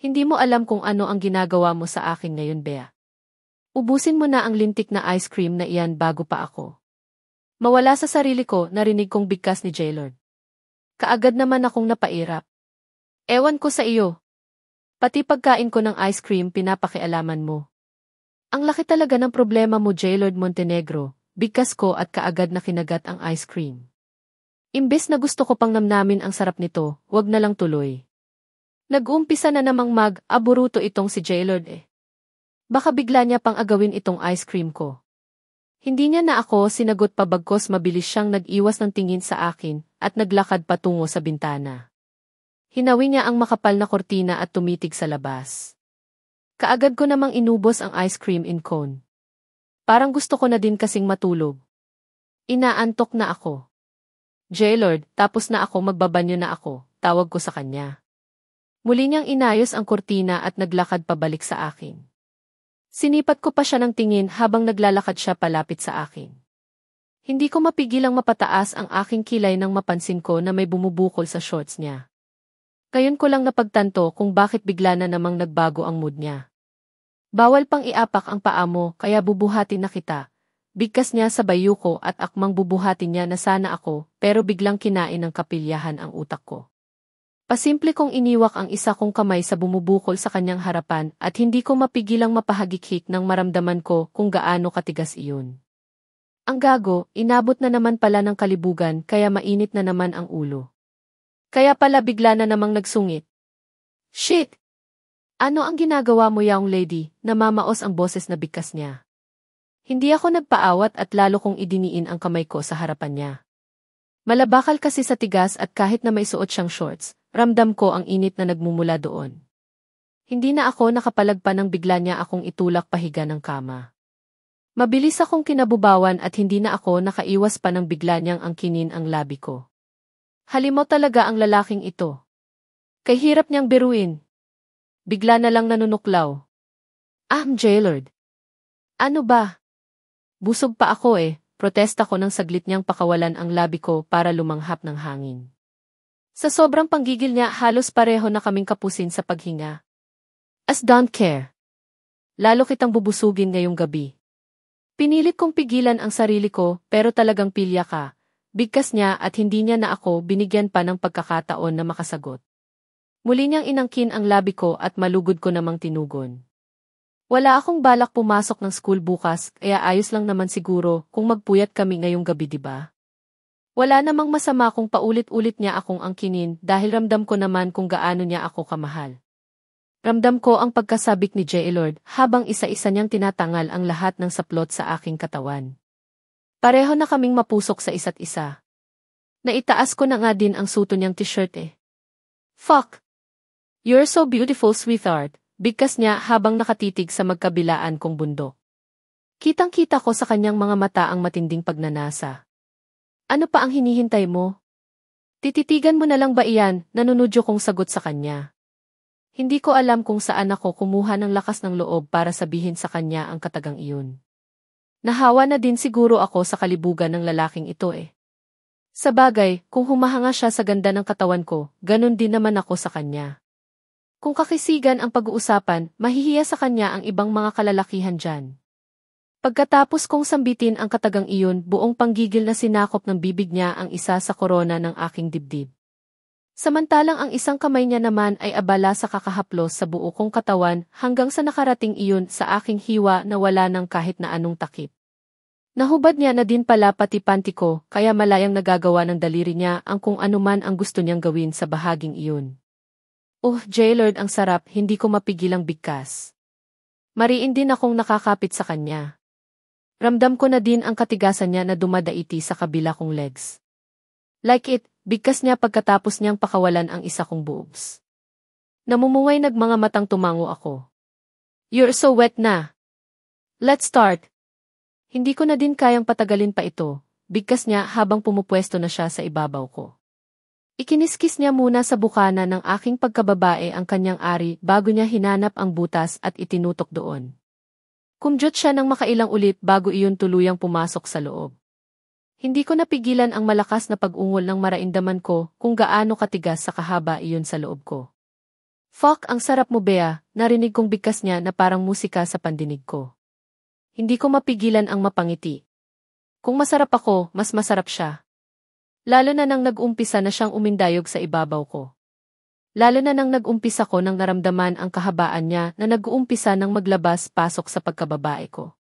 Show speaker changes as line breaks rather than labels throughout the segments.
Hindi mo alam kung ano ang ginagawa mo sa akin ngayon, Bea. Ubusin mo na ang lintik na ice cream na iyan bago pa ako. Mawala sa sarili ko, narinig kong bigkas ni Jaylord. Kaagad naman akong napairap. Ewan ko sa iyo. Pati pagkain ko ng ice cream pinapakialaman mo. Ang laki talaga ng problema mo, Jaylord Montenegro, bigkas ko at kaagad na kinagat ang ice cream. Imbes na gusto ko pang namnamin ang sarap nito, wag na lang tuloy. Nag-uumpisa na namang mag-aburuto itong si Jaylord eh. Baka bigla niya pang agawin itong ice cream ko. Hindi niya na ako sinagot pa bagkos mabilis siyang nag-iwas ng tingin sa akin at naglakad patungo sa bintana. Hinawi niya ang makapal na kortina at tumitig sa labas. Kaagad ko namang inubos ang ice cream in cone. Parang gusto ko na din kasing matulog. Inaantok na ako. Jaylord, tapos na ako, magbabanyo na ako, tawag ko sa kanya. Muli niyang inayos ang kortina at naglakad pabalik sa akin. Sinipat ko pa siya ng tingin habang naglalakad siya palapit sa akin. Hindi ko mapigilang mapataas ang aking kilay nang mapansin ko na may bumubukol sa shorts niya. Ngayon ko lang napagtanto kung bakit bigla na namang nagbago ang mood niya. Bawal pang iapak ang paa mo kaya bubuhatin na kita. Bigkas niya sa bayu ko at akmang bubuhatin niya na sana ako pero biglang kinain ng kapilyahan ang utak ko. Pasimple kong iniwak ang isa kong kamay sa bumubukol sa kanyang harapan at hindi ko mapigilang mapahagikik nang maramdaman ko kung gaano katigas iyon. Ang gago, inabot na naman pala ng kalibugan kaya mainit na naman ang ulo. Kaya pala bigla na namang nagsungit. Shit! Ano ang ginagawa mo, young lady? Namamaos ang boses na bigkas niya. Hindi ako nagpaawat at lalo kong idiniin ang kamay ko sa harapan niya. Malabakal kasi sa tigas at kahit na may suot siyang shorts, ramdam ko ang init na nagmumula doon. Hindi na ako nakapalagpa nang bigla niya akong itulak pahiga ng kama. Mabilis akong kinabubawan at hindi na ako nakaiwas pa nang bigla niyang angkinin ang labi ko. Halimaw talaga ang lalaking ito. Kay hirap niyang biruin. Bigla na lang nanunuklaw. Jaylord. Ano ba? Busog pa ako eh. Protesta ko nang saglit niyang pakawalan ang labi ko para lumanghap ng hangin. Sa sobrang panggigil niya, halos pareho na kaming kapusin sa paghinga. Don't care. Lalo kitang bubusugin ngayong gabi. Pinilit kong pigilan ang sarili ko pero talagang pilya ka. Bigkas niya at hindi niya na ako binigyan pa ng pagkakataon na makasagot. Muli niyang inangkin ang labi ko at malugod ko namang tinugon. Wala akong balak pumasok ng school bukas kaya ayos lang naman siguro kung magpuyat kami ngayong gabi, diba? Wala namang masama kung paulit-ulit niya akong angkinin dahil ramdam ko naman kung gaano niya ako kamahal. Ramdam ko ang pagkasabik ni Jaylord habang isa-isa niyang tinatangal ang lahat ng saplot sa aking katawan. Pareho na kaming mapusok sa isa't isa. Naitaas ko na nga din ang suto niyang t-shirt eh. Fuck! You're so beautiful, sweetheart. Bigkas niya habang nakatitig sa magkabilaan kong bundok. Kitang-kita ko sa kanyang mga mata ang matinding pagnanasa. Ano pa ang hinihintay mo? Tititigan mo na lang ba iyan? Nanunudyo kong sagot sa kanya. Hindi ko alam kung saan ako kumuha ng lakas ng loob para sabihin sa kanya ang katagang iyon. Nahawa na din siguro ako sa kalibugan ng lalaking ito eh. Sa bagay, kung humahanga siya sa ganda ng katawan ko, ganun din naman ako sa kanya. Kung kakisigan ang pag-uusapan, mahihiya sa kanya ang ibang mga kalalakihan dyan. Pagkatapos kong sambitin ang katagang iyon, buong panggigil na sinakop ng bibig niya ang isa sa korona ng aking dibdib. Samantalang ang isang kamay niya naman ay abala sa kakahaplos sa buo kong katawan hanggang sa nakarating iyon sa aking hiwa na wala ng kahit na anong takip. Nahubad niya na din pala pati panty ko kaya malayang nagagawa ng daliri niya ang kung anuman ang gusto niyang gawin sa bahaging iyon. Jaylord, ang sarap, hindi ko mapigilang bigkas. Mariin din akong nakakapit sa kanya. Ramdam ko na din ang katigasan niya na dumadaiti sa kabila kong legs. Like it, bigkas niya pagkatapos niyang pakawalan ang isa kong boobs. Namumuway nagmanga matang tumango ako. You're so wet na. Let's start. Hindi ko na din kayang patagalin pa ito, bigkas niya habang pumupwesto na siya sa ibabaw ko. Ikiniskis niya muna sa bukana ng aking pagkababae ang kanyang ari bago niya hinanap ang butas at itinutok doon. Kumjot siya ng makailang ulit bago iyon tuluyang pumasok sa loob. Hindi ko napigilan ang malakas na pag-ungol ng maraindaman ko kung gaano katigas sa kahaba iyon sa loob ko. Fuck, ang sarap mo, Bea, narinig kong bigkas niya na parang musika sa pandinig ko. Hindi ko mapigilan ang mapangiti. Kung masarap ako, mas masarap siya. Lalo na nang nag-umpisa na siyang umindayog sa ibabaw ko. Lalo na nang nag-umpisa ko nang naramdaman ang kahabaan niya na nag-uumpisa nang maglabas-pasok sa pagkababae ko.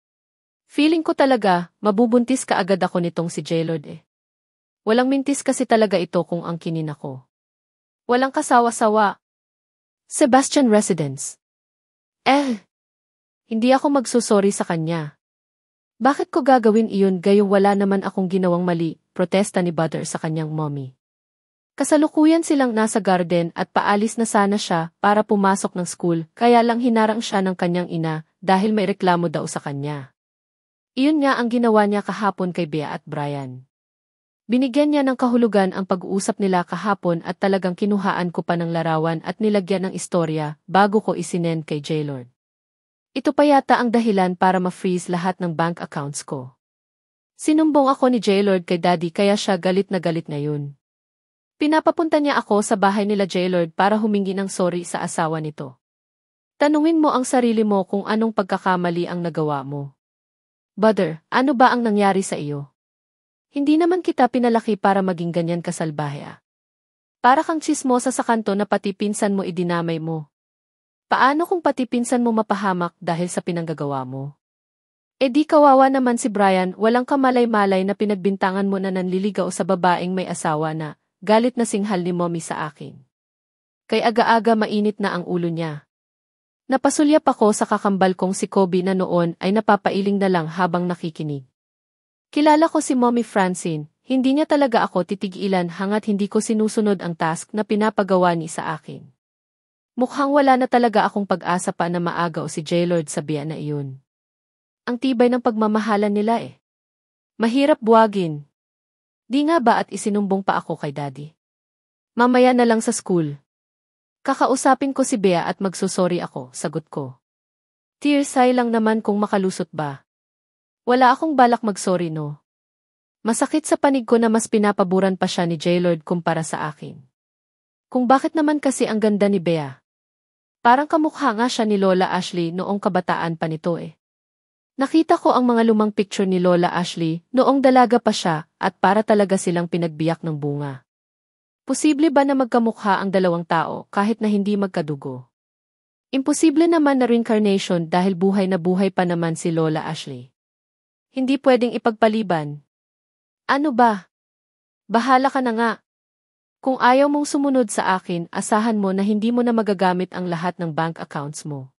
Feeling ko talaga, mabubuntis kaagad ako nitong si Jaylord eh. Walang mintis kasi talaga ito kung angkinin ako. Walang kasawa-sawa. Sebastian Residence. Hindi ako magsusorry sa kanya. Bakit ko gagawin iyon gayong wala naman akong ginawang mali, protesta ni Butter sa kanyang mommy. Kasalukuyan silang nasa garden at paalis na sana siya para pumasok ng school kaya lang hinarang siya ng kanyang ina dahil may reklamo daw sa kanya. Iyon nga ang ginawa niya kahapon kay Bea at Brian. Binigyan niya ng kahulugan ang pag-uusap nila kahapon at talagang kinuhaan ko pa ng larawan at nilagyan ng istorya bago ko isinend kay Jaylord. Ito pa yata ang dahilan para ma-freeze lahat ng bank accounts ko. Sinumbong ako ni Jaylord kay Daddy kaya siya galit na galit ngayon. Pinapapunta niya ako sa bahay nila Jaylord para humingi ng sorry sa asawa nito. Tanungin mo ang sarili mo kung anong pagkakamali ang nagawa mo. Butter, ano ba ang nangyari sa iyo? Hindi naman kita pinalaki para maging ganyan kasalbahe ah. Para kang tsismosa sa kanto na pati pinsan mo idinamay mo. Paano kung pati pinsan mo mapahamak dahil sa pinanggagawa mo? E di kawawa naman si Brian, walang kamalay-malay na pinagbintangan mo na nanliligaw sa babaeng may asawa na, galit na singhal ni mommy sa akin. Kay aga-aga mainit na ang ulo niya. Napasulyap ako sa kakambal kong si Kobe na noon ay napapailing na lang habang nakikinig. Kilala ko si Mommy Francine, hindi niya talaga ako titigilan hangat hindi ko sinusunod ang task na pinapagawa ni sa akin. Mukhang wala na talaga akong pag-asa pa na maagaw si Jaylord sa biya na iyon. Ang tibay ng pagmamahalan nila eh. Mahirap buwagin. Di nga ba at isinumbong pa ako kay Daddy? Mamaya na lang sa school. Kakausapin ko si Bea at magsusorry ako, sagot ko. Tearsay lang naman kung makalusot ba. Wala akong balak mag-sorry no. Masakit sa panig ko na mas pinapaburan pa siya ni Jaylord kumpara sa akin. Kung bakit naman kasi ang ganda ni Bea. Parang kamukha nga siya ni Lola Ashley noong kabataan pa nito eh. Nakita ko ang mga lumang picture ni Lola Ashley noong dalaga pa siya at para talaga silang pinagbiyak ng bunga. Posible ba na magkamukha ang dalawang tao kahit na hindi magkadugo? Imposible naman na reincarnation dahil buhay na buhay pa naman si Lola Ashley. Hindi pwedeng ipagpaliban. Ano ba? Bahala ka na nga. Kung ayaw mong sumunod sa akin, asahan mo na hindi mo na magagamit ang lahat ng bank accounts mo.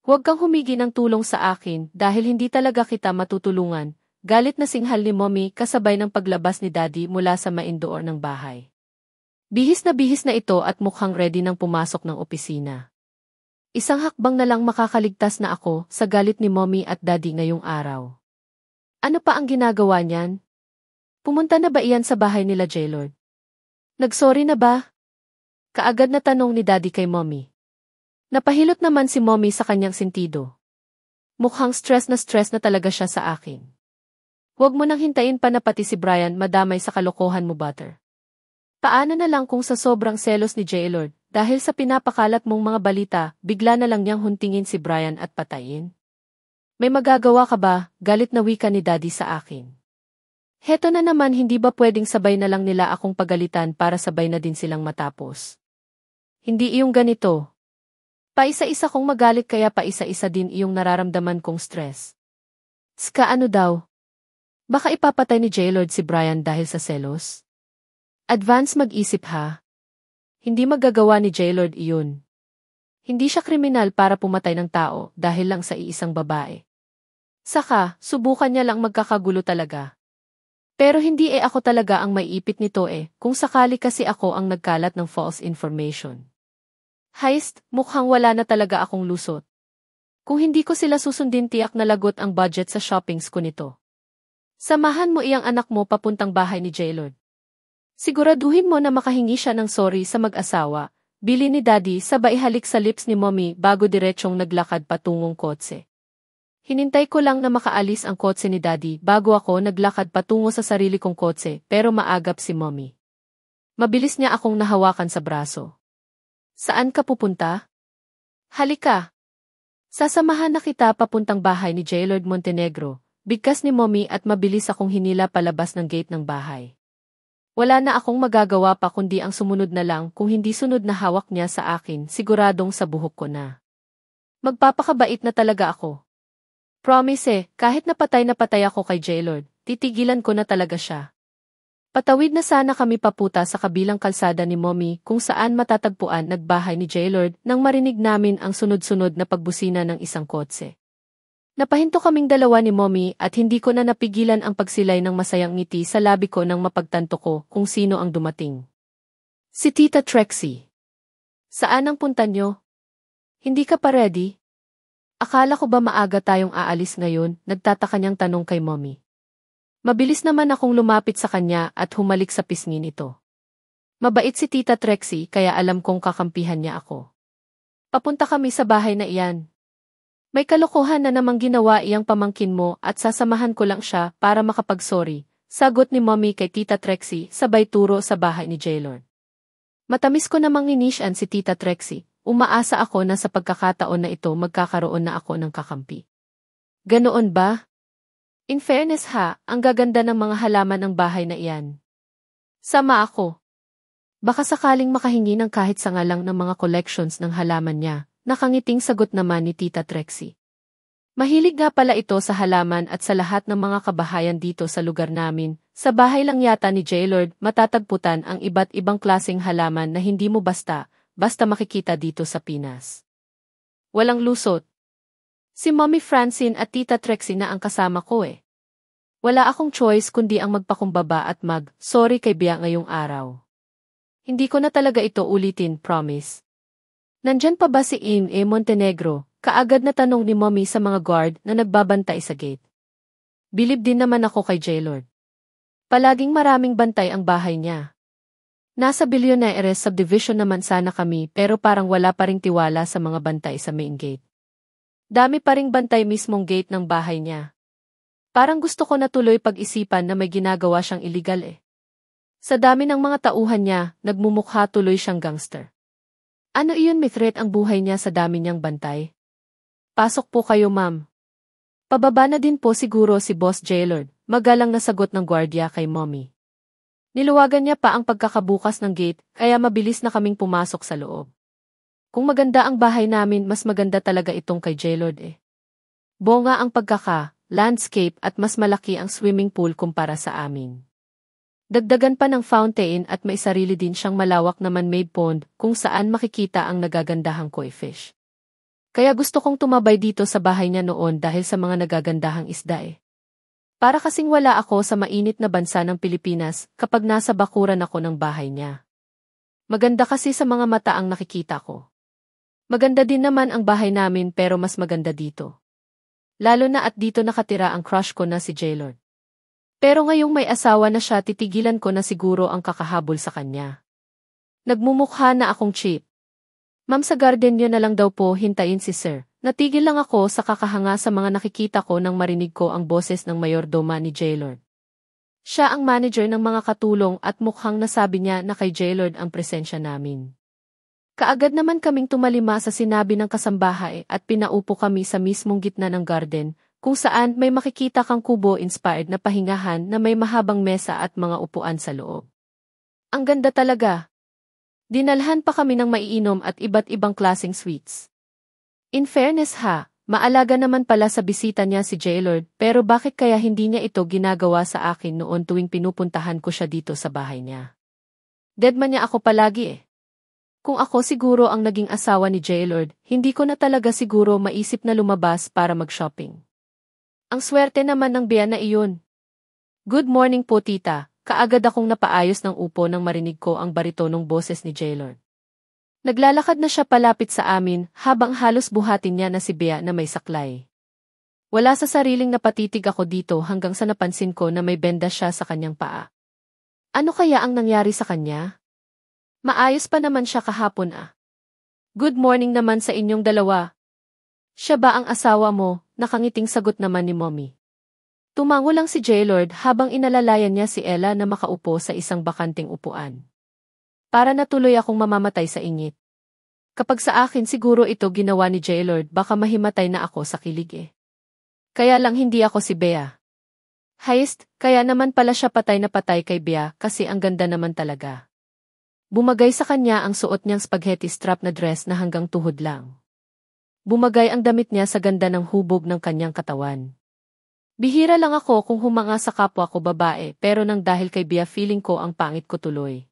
Huwag kang humigi ng tulong sa akin dahil hindi talaga kita matutulungan. Galit na singhal ni Mommy kasabay ng paglabas ni Daddy mula sa maindoor ng bahay. Bihis na ito at mukhang ready nang pumasok ng opisina. Isang hakbang na lang makakaligtas na ako sa galit ni Mommy at Daddy ngayong araw. Ano pa ang ginagawa niyan? Pumunta na ba iyan sa bahay nila Jaylord? Nagsorry na ba? Kaagad na tanong ni Daddy kay Mommy. Napahilot naman si Mommy sa kanyang sentido. Mukhang stress na talaga siya sa akin. Huwag mo nang hintayin pa na pati si Brian madamay sa kalokohan mo, Butter. Paano na lang kung sa sobrang selos ni Jaylord, dahil sa pinapakalat mong mga balita, bigla na lang niyang huntingin si Brian at patayin? May magagawa ka ba? Galit na wika ni Daddy sa akin. Heto na naman, hindi ba pwedeng sabay na lang nila akong pagalitan para sabay na din silang matapos? Hindi iyong ganito. Paisa-isa kong magalit kaya paisa-isa din iyong nararamdaman kong stress. Ska ano daw? Baka ipapatay ni Jaylord si Brian dahil sa selos? Advance mag-isip ha. Hindi magagawa ni Jaylord iyon. Hindi siya kriminal para pumatay ng tao dahil lang sa iisang babae. Saka, subukan niya lang magkakagulo talaga. Pero hindi ako talaga ang maiipit nito kung sakali kasi ako ang nagkalat ng false information. Heist, mukhang wala na talaga akong lusot. Kung hindi ko sila susundin tiyak na lagot ang budget sa shoppings ko nito. Samahan mo iyang anak mo papuntang bahay ni Jaylord. Siguraduhin mo na makahingi siya ng sorry sa mag-asawa, bili ni Daddy sabay halik sa lips ni Mommy bago diretsong naglakad patungong kotse. Hinintay ko lang na makaalis ang kotse ni Daddy bago ako naglakad patungo sa sarili kong kotse pero maagap si Mommy. Mabilis niya akong nahawakan sa braso. Saan ka pupunta? Halika. Sasamahan na kita papuntang bahay ni Jailord Montenegro, bigkas ni Mommy at mabilis akong hinila palabas ng gate ng bahay. Wala na akong magagawa pa kundi ang sumunod na lang kung hindi sunod na hawak niya sa akin, siguradong sa buhok ko na. Magpapakabait na talaga ako. Promise kahit na patay ako kay Jailord, titigilan ko na talaga siya. Patawid na sana kami paputa sa kabilang kalsada ni Mommy kung saan matatagpuan nagbahay ni Jailord nang marinig namin ang sunod-sunod na pagbusina ng isang kotse. Napahinto kaming dalawa ni Mommy at hindi ko na napigilan ang pagsilay ng masayang ngiti sa labi ko nang mapagtanto ko kung sino ang dumating. Si Tita Trixie. Saan ang punta nyo? Hindi ka pa ready? Akala ko ba maaga tayong aalis ngayon? Nagtataka niyang tanong kay Mommy. Mabilis naman akong lumapit sa kanya at humalik sa pisngi nito. Mabait si Tita Trixie kaya alam kong kakampihan niya ako. Papunta kami sa bahay na iyan. May kalokohan na namang ginawa iyang pamangkin mo at sasamahan ko lang siya para makapag-sorry, sagot ni Mommy kay Tita Trixie sabay turo sa bahay ni Jailord. Matamis ko namang ninisyan si Tita Trixie, umaasa ako na sa pagkakataon na ito magkakaroon na ako ng kakampi. Ganoon ba? In fairness ang gaganda ng mga halaman ng bahay na iyan. Sama ako. Baka sakaling makahingi ng kahit sanga lang ng mga collections ng halaman niya. Nakangiting sagot naman ni Tita Trixie. Mahilig nga pala ito sa halaman at sa lahat ng mga kabahayan dito sa lugar namin. Sa bahay lang yata ni Jailord matatagputan ang iba't ibang klaseng halaman na hindi mo basta makikita dito sa Pinas. Walang lusot. Si Mommy Francine at Tita Trixie na ang kasama ko eh. Wala akong choice kundi ang magpakumbaba at sorry kay Bea ngayong araw. Hindi ko na talaga ito ulitin, promise. Nandyan pa ba si Montenegro? Kaagad na tanong ni Mommy sa mga guard na nagbabantay sa gate. Bilib din naman ako kay Jailord. Palaging maraming bantay ang bahay niya. Nasa Billionaires subdivision naman sana kami pero parang wala pa ring tiwala sa mga bantay sa main gate. Dami pa ring bantay mismong gate ng bahay niya. Parang gusto ko na tuloy pag-isipan na may ginagawa siyang illegal eh. Sa dami ng mga tauhan niya, nagmumukha tuloy siyang gangster. Ano iyon, may threat ang buhay niya sa dami niyang bantay? Pasok po kayo, ma'am. Pababa na din po siguro si Boss Jailord, magalang na sagot ng gwardiya kay Mommy. Niluwagan niya pa ang pagkakabukas ng gate, kaya mabilis na kaming pumasok sa loob. Kung maganda ang bahay namin, mas maganda talaga itong kay Jailord eh. Bonga ang landscape at mas malaki ang swimming pool kumpara sa amin. Dagdagan pa ng fountain at may sarili din siyang malawak na man-made pond kung saan makikita ang nagagandahang koi fish. Kaya gusto kong tumabay dito sa bahay niya noon dahil sa mga nagagandahang isda eh. Para kasing wala ako sa mainit na bansa ng Pilipinas kapag nasa bakuran ako ng bahay niya. Maganda kasi sa mga mata ang nakikita ko. Maganda din naman ang bahay namin pero mas maganda dito. Lalo na at dito nakatira ang crush ko na si Jailord. Pero ngayong may asawa na siya, titigilan ko na siguro ang kakahabol sa kanya. Nagmumukha na akong cheap. Ma'am, sa garden niyo na lang daw po hintayin si Sir. Natigil lang ako sa kakahanga sa mga nakikita ko nang marinig ko ang boses ng mayordoma ni Jailord. Siya ang manager ng mga katulong at mukhang nasabi niya na kay Jailord ang presensya namin. Kaagad naman kaming tumalima sa sinabi ng kasambahay at pinaupo kami sa mismong gitna ng garden, kung saan may makikita kang kubo-inspired na pahingahan na may mahabang mesa at mga upuan sa loob. Ang ganda talaga. Dinalhan pa kami ng maiinom at iba't ibang klaseng sweets. In fairness maalaga naman pala sa bisita niya si Jailord, pero bakit kaya hindi niya ito ginagawa sa akin noon tuwing pinupuntahan ko siya dito sa bahay niya? Deadman niya ako palagi eh. Kung ako siguro ang naging asawa ni Jailord, hindi ko na talaga siguro maisip na lumabas para mag-shopping. Ang swerte naman ng Bea na iyon. Good morning po, tita. Kaagad akong napaayos ng upo nang marinig ko ang baritonong boses ni Jailord. Naglalakad na siya palapit sa amin habang halos buhatin niya na si Bea na may saklay. Wala sa sariling napatitig ako dito hanggang sa napansin ko na may benda siya sa kanyang paa. Ano kaya ang nangyari sa kanya? Maayos pa naman siya kahapon Good morning naman sa inyong dalawa. Siya ba ang asawa mo? Nakangiting sagot naman ni Mommy. Tumango lang si Jailord habang inalalayan niya si Ella na makaupo sa isang bakanting upuan. Para natuloy akong mamamatay sa ingit. Kapag sa akin siguro ito ginawa ni Jailord, baka mahimatay na ako sa kilig eh. Kaya lang hindi ako si Bea. Heist, kaya naman pala siya patay na patay kay Bea kasi ang ganda naman talaga. Bumagay sa kanya ang suot niyang spaghetti strap na dress na hanggang tuhod lang. Bumagay ang damit niya sa ganda ng hubog ng kanyang katawan. Bihira lang ako kung humanga sa kapwa ko babae pero nang dahil kay Bea feeling ko ang pangit ko tuloy.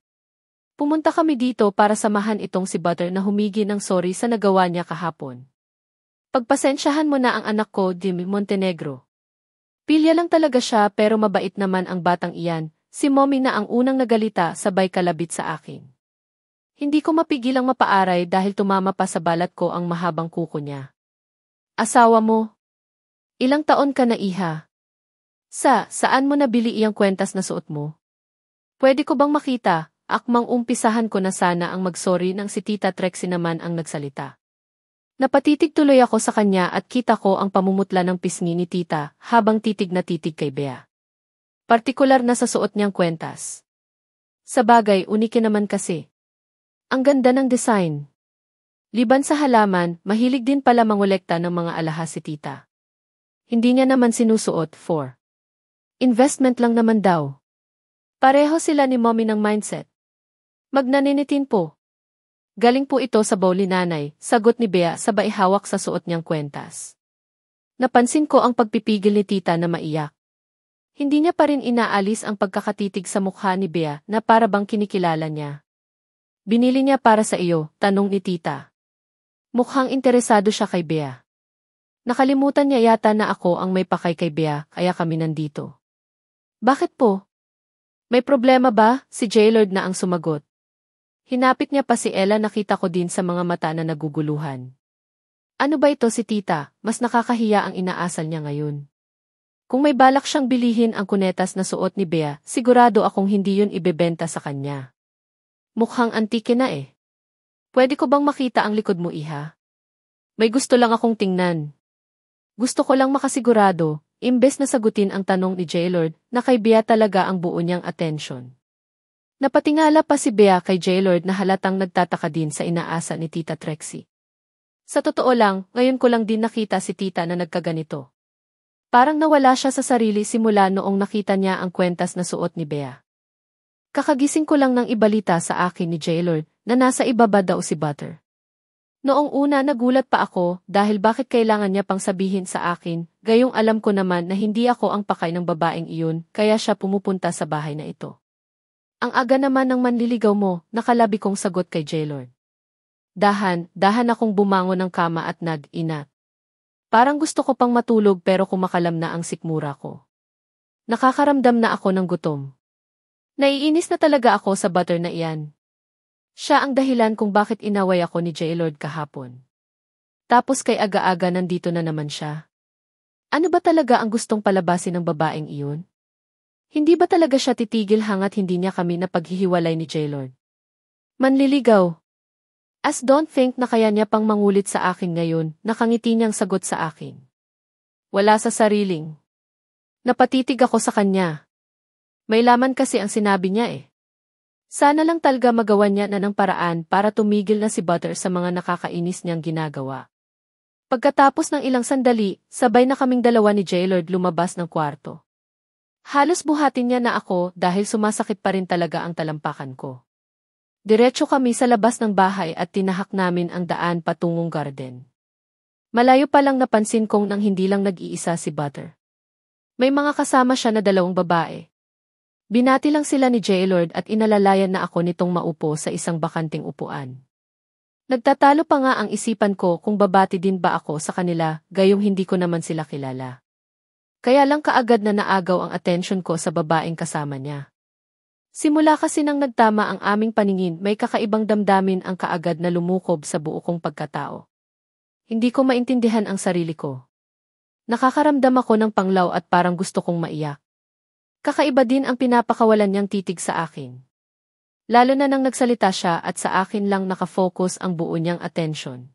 Pumunta kami dito para samahan itong si Butter na humigi ng sorry sa nagawa niya kahapon. Pagpasensyahan mo na ang anak ko, Jimmy Montenegro. Pilya lang talaga siya pero mabait naman ang batang iyan, si Mommy na ang unang nagalita sabay kalabit sa akin. Hindi ko mapigilang mapaaray dahil tumama pa sa balat ko ang mahabang kuko niya. Asawa mo? Ilang taon ka na iha? Saan mo nabili iyang kwentas na suot mo? Pwede ko bang makita? Akmang umpisahan ko na sana ang magsorry nang si Tita Trixie naman ang nagsalita. Napatitig tuloy ako sa kanya at kita ko ang pamumutla ng pisngi ni Tita habang titig na titig kay Bea. Partikular na sa suot niyang kwentas. Sa bagay, uniki naman kasi. Ang ganda ng design. Liban sa halaman, mahilig din pala mangolekta ng mga alahas si Tita. Hindi niya naman sinusuot for investment lang naman daw. Pareho sila ni Mommy ng mindset. Magnaninitin po. Galing po ito sa bowl ni nanay, sagot ni Bea sabay hawak sa suot niyang kwentas. Napansin ko ang pagpipigil ni Tita na maiyak. Hindi niya pa rin inaalis ang pagkakatitig sa mukha ni Bea na para bang kinikilala niya. Binili niya para sa iyo, tanong ni Tita. Mukhang interesado siya kay Bea. Nakalimutan niya yata na ako ang may pakay kay Bea kaya kami nandito. Bakit po? May problema ba? Si Jailord na ang sumagot. Hinapit niya pa si Ella, nakita ko din sa mga mata na naguguluhan. Ano ba ito si Tita? Mas nakakahiya ang inaasal niya ngayon. Kung may balak siyang bilihin ang kunetas na suot ni Bea, sigurado akong hindi yun ibebenta sa kanya. Mukhang antike na eh. Pwede ko bang makita ang likod mo, iha? May gusto lang akong tingnan. Gusto ko lang makasigurado, imbes na sagutin ang tanong ni Jailord, na kay Bea talaga ang buo niyang atensyon. Napatingala pa si Bea kay Jailord na halatang nagtataka din sa inaasa ni Tita Trixie. Sa totoo lang, ngayon ko lang din nakita si Tita na nagkaganito. Parang nawala siya sa sarili simula noong nakita niya ang kwentas na suot ni Bea. Kakagising ko lang ng ibalita sa akin ni Jailord na nasa ibaba daw si Butter. Noong una nagulat pa ako dahil bakit kailangan niya pang sabihin sa akin, gayong alam ko naman na hindi ako ang pakay ng babaeng iyon kaya siya pumupunta sa bahay na ito. Ang aga naman ng manliligaw mo, nakalabi kong sagot kay Jailord. Dahan akong bumangon ng kama at nag-inat. Parang gusto ko pang matulog pero kumakalam na ang sikmura ko. Nakakaramdam na ako ng gutom. Naiinis na talaga ako sa Butter na iyan. Siya ang dahilan kung bakit inaway ako ni Jailord kahapon. Tapos kay aga-aga nandito na naman siya. Ano ba talaga ang gustong palabasin ng babaeng iyon? Hindi ba talaga siya titigil hangat hindi niya kami napaghihiwalay ni Jailord? Manliligaw. As don't think na kaya niya pang mangulit sa akin ngayon, nakangiti niyang sagot sa akin. Wala sa sariling. Napatitig ako sa kanya. May laman kasi ang sinabi niya eh. Sana lang talaga magawa niya na ng paraan para tumigil na si Butter sa mga nakakainis niyang ginagawa. Pagkatapos ng ilang sandali, sabay na kaming dalawa ni Jailord lumabas ng kwarto. Halos buhatin niya na ako dahil sumasakit pa rin talaga ang talampakan ko. Diretso kami sa labas ng bahay at tinahak namin ang daan patungong garden. Malayo pa lang napansin kong nang hindi lang nag-iisa si Butter. May mga kasama siya na 2 babae. Binati lang sila ni Jailord at inalalayan na ako nitong maupo sa isang bakanting upuan. Nagtatalo pa nga ang isipan ko kung babati din ba ako sa kanila gayong hindi ko naman sila kilala. Kaya lang kaagad na naagaw ang atensyon ko sa babaeng kasama niya. Simula kasi nang nagtama ang aming paningin, may kakaibang damdamin ang kaagad na lumukob sa buo kong pagkatao. Hindi ko maintindihan ang sarili ko. Nakakaramdam ako ng panglaw at parang gusto kong maiyak. Kakaiba din ang pinapakawalan niyang titig sa akin. Lalo na nang nagsalita siya at sa akin lang nakafocus ang buo niyang atensyon.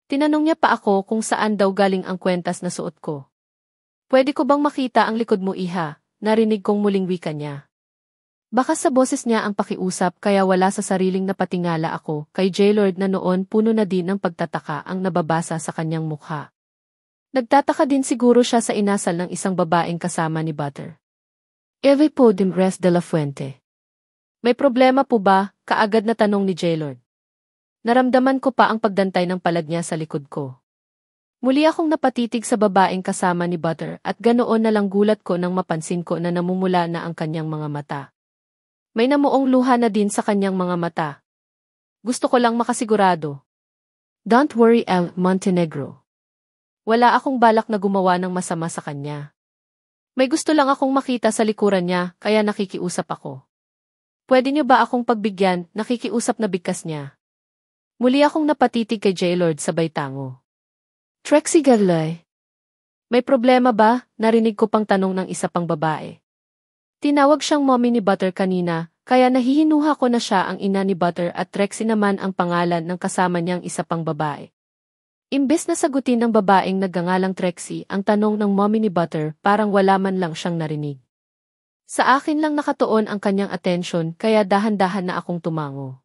Tinanong niya pa ako kung saan daw galing ang kwentas na suot ko. Pwede ko bang makita ang likod mo, iha? Narinig kong muling wika niya. Baka sa boses niya ang pakiusap kaya wala sa sariling napatingala ako kay Jaylord na noon puno na din ng pagtataka ang nababasa sa kanyang mukha. Nagtataka din siguro siya sa inasal ng isang babaeng kasama ni Butter. Eve po Dimres de la Fuente. May problema po ba? Kaagad na tanong ni Jaylord. Naramdaman ko pa ang pagdantay ng palad niya sa likod ko. Muli akong napatitig sa babaeng kasama ni Butter at ganoon na lang gulat ko nang mapansin ko na namumula na ang kanyang mga mata. May namuong luha na din sa kanyang mga mata. Gusto ko lang makasigurado. Don't worry, El Montenegro. Wala akong balak na gumawa ng masama sa kanya. May gusto lang akong makita sa likuran niya kaya nakikiusap ako. Pwede niyo ba akong pagbigyan? Nakikiusap na bigkas niya. Muli akong napatitig kay Jaylord sabay tango. Trixie Gaglay. May problema ba? Narinig ko pang tanong ng isa pang babae. Tinawag siyang mommy ni Butter kanina, kaya nahihinuha ko na siya ang ina ni Butter at Trixie naman ang pangalan ng kasama niyang isa pang babae. Imbes na sagutin ng babaeng nagngangalang Trixie ang tanong ng mommy ni Butter, parang wala man lang siyang narinig. Sa akin lang nakatuon ang kanyang atensyon kaya dahan-dahan na akong tumango.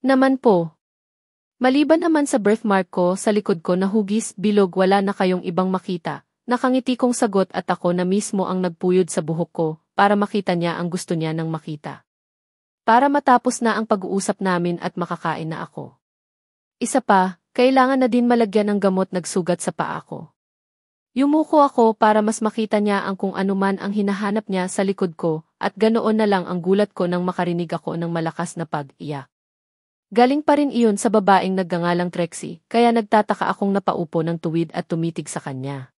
Naman po. Maliban naman sa birthmark ko sa likod ko na hugis, bilog wala na kayong ibang makita. Nakangiti kong sagot at ako na mismo ang nagpuyod sa buhok ko para makita niya ang gusto niya nang makita. Para matapos na ang pag-uusap namin at makakain na ako. Isa pa, kailangan na din malagyan ng gamot nagsugat sa paa ko. Yumuko ako para mas makita niya ang kung anuman ang hinahanap niya sa likod ko at ganoon na lang ang gulat ko nang makarinig ako ng malakas na pag-iyak. Galing pa rin iyon sa babaeng nagngangalang Trixie, kaya nagtataka akong napaupo ng tuwid at tumitig sa kanya.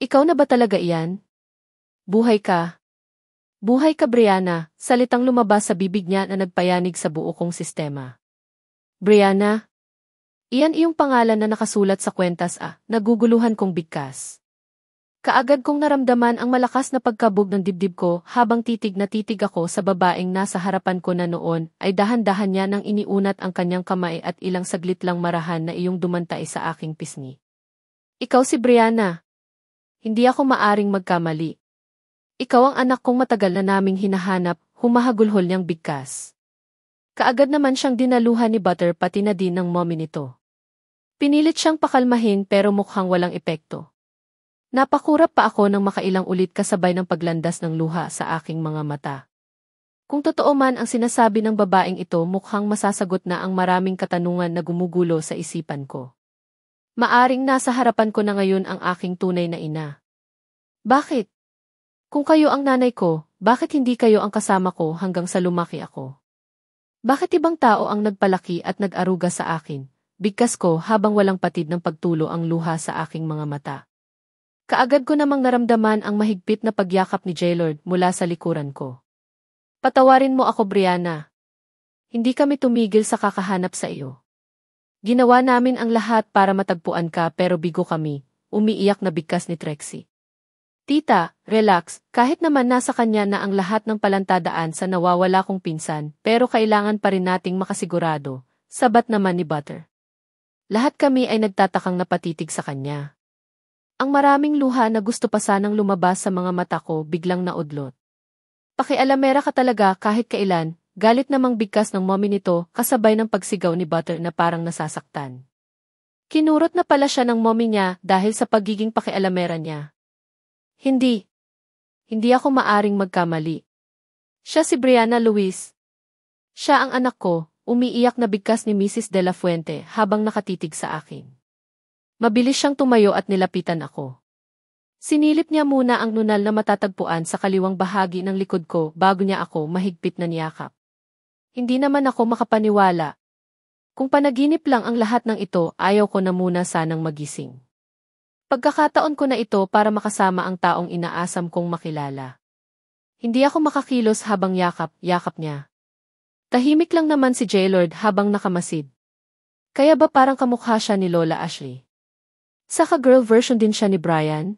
Ikaw na ba talaga iyan? Buhay ka. Buhay ka, Brianna, salitang lumabas sa bibig niya na nagpayanig sa buo kong sistema. Brianna? Iyan iyong pangalan na nakasulat sa kwentas naguguluhan kong bigkas. Kaagad kong naramdaman ang malakas na pagkabog ng dibdib ko habang titig na titig ako sa babaeng nasa harapan ko na noon ay dahan-dahan niya nang iniunat ang kanyang kamay at ilang saglit lang marahan na iyong dumantay sa aking pisngi. Ikaw si Brianna. Hindi ako maaring magkamali. Ikaw ang anak kong matagal na naming hinahanap, humahagulhol niyang bigkas. Kaagad naman siyang dinaluhan ni Butter pati na din ng mommy nito. Pinilit siyang pakalmahin pero mukhang walang epekto. Napakurap pa ako nang makailang ulit kasabay ng paglandas ng luha sa aking mga mata. Kung totoo man ang sinasabi ng babaeng ito, mukhang masasagot na ang maraming katanungan na gumugulo sa isipan ko. Maaring nasa harapan ko na ngayon ang aking tunay na ina. Bakit? Kung kayo ang nanay ko, bakit hindi kayo ang kasama ko hanggang sa lumaki ako? Bakit ibang tao ang nagpalaki at nag-aruga sa akin? Bigkas ko habang walang patid ng pagtulo ang luha sa aking mga mata. Kaagad ko namang naramdaman ang mahigpit na pagyakap ni Jaylord mula sa likuran ko. Patawarin mo ako, Brianna. Hindi kami tumigil sa kakahanap sa iyo. Ginawa namin ang lahat para matagpuan ka pero bigo kami, umiiyak na bigkas ni Trixie. Tita, relax, kahit naman nasa kanya na ang lahat ng palantadaan sa nawawala kong pinsan, pero kailangan pa rin nating makasigurado, sabat naman ni Butter. Lahat kami ay nagtatakang napatitig sa kanya. Ang maraming luha na gusto pa sanang lumabas sa mga mata ko biglang naudlot. Pakialamera ka talaga kahit kailan, galit namang bigkas ng mommy nito kasabay ng pagsigaw ni Butter na parang nasasaktan. Kinurot na pala siya ng mommy niya dahil sa pagiging pakialamera niya. Hindi. Hindi ako maaring magkamali. Siya si Brianna Luis. Siya ang anak ko, umiiyak na bigkas ni Mrs. De La Fuente habang nakatitig sa akin. Mabilis siyang tumayo at nilapitan ako. Sinilip niya muna ang nunal na matatagpuan sa kaliwang bahagi ng likod ko bago niya ako mahigpit na niyakap. Hindi naman ako makapaniwala. Kung panaginip lang ang lahat ng ito, ayaw ko na muna sanang magising. Pagkakataon ko na ito para makasama ang taong inaasam kong makilala. Hindi ako makakilos habang yakap niya. Tahimik lang naman si Jaylord habang nakamasid. Kaya ba parang kamukha siya ni Lola Ashley? Saka girl version din siya ni Brian?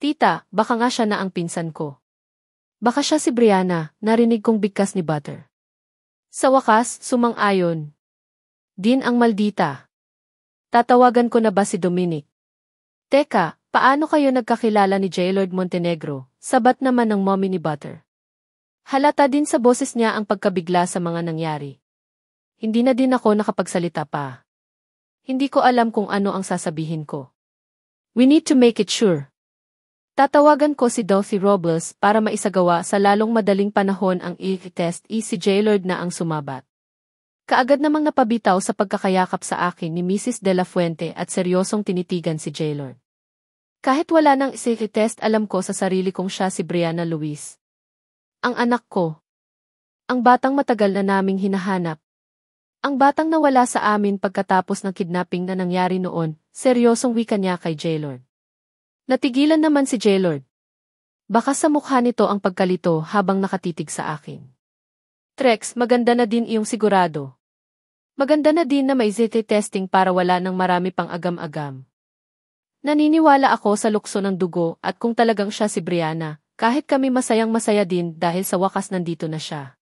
Tita, baka nga siya na ang pinsan ko. Baka siya si Brianna, narinig kong bigkas ni Butter. Sa wakas, sumang-ayon. Din ang maldita. Tatawagan ko na ba si Dominic? Teka, paano kayo nagkakilala ni Jaylord Montenegro? Sabat naman ng mommy ni Butter. Halata din sa boses niya ang pagkabigla sa mga nangyari. Hindi na din ako nakapagsalita pa. Hindi ko alam kung ano ang sasabihin ko. We need to make it sure. Tatawagan ko si Dorothy Robles para maisagawa sa lalong madaling panahon ang i-test si Jailord na ang sumabat. Kaagad namang napabitaw sa pagkakayakap sa akin ni Mrs. De La Fuente at seryosong tinitigan si Jailord. Kahit wala nang i-test, alam ko sa sarili kong siya si Brianna Luis. Ang anak ko. Ang batang matagal na naming hinahanap. Ang batang nawala sa amin pagkatapos ng kidnapping na nangyari noon, seryosong wika niya kay Jailord. Natigilan naman si Jailord. Baka sa mukha nito ang pagkalito habang nakatitig sa akin. Trex, maganda na din iyong sigurado. Maganda na din na may ZT testing para wala nang marami pang agam-agam. Naniniwala ako sa lukso ng dugo at kung talagang siya si Brianna, kahit kami masayang-masaya din dahil sa wakas nandito na siya.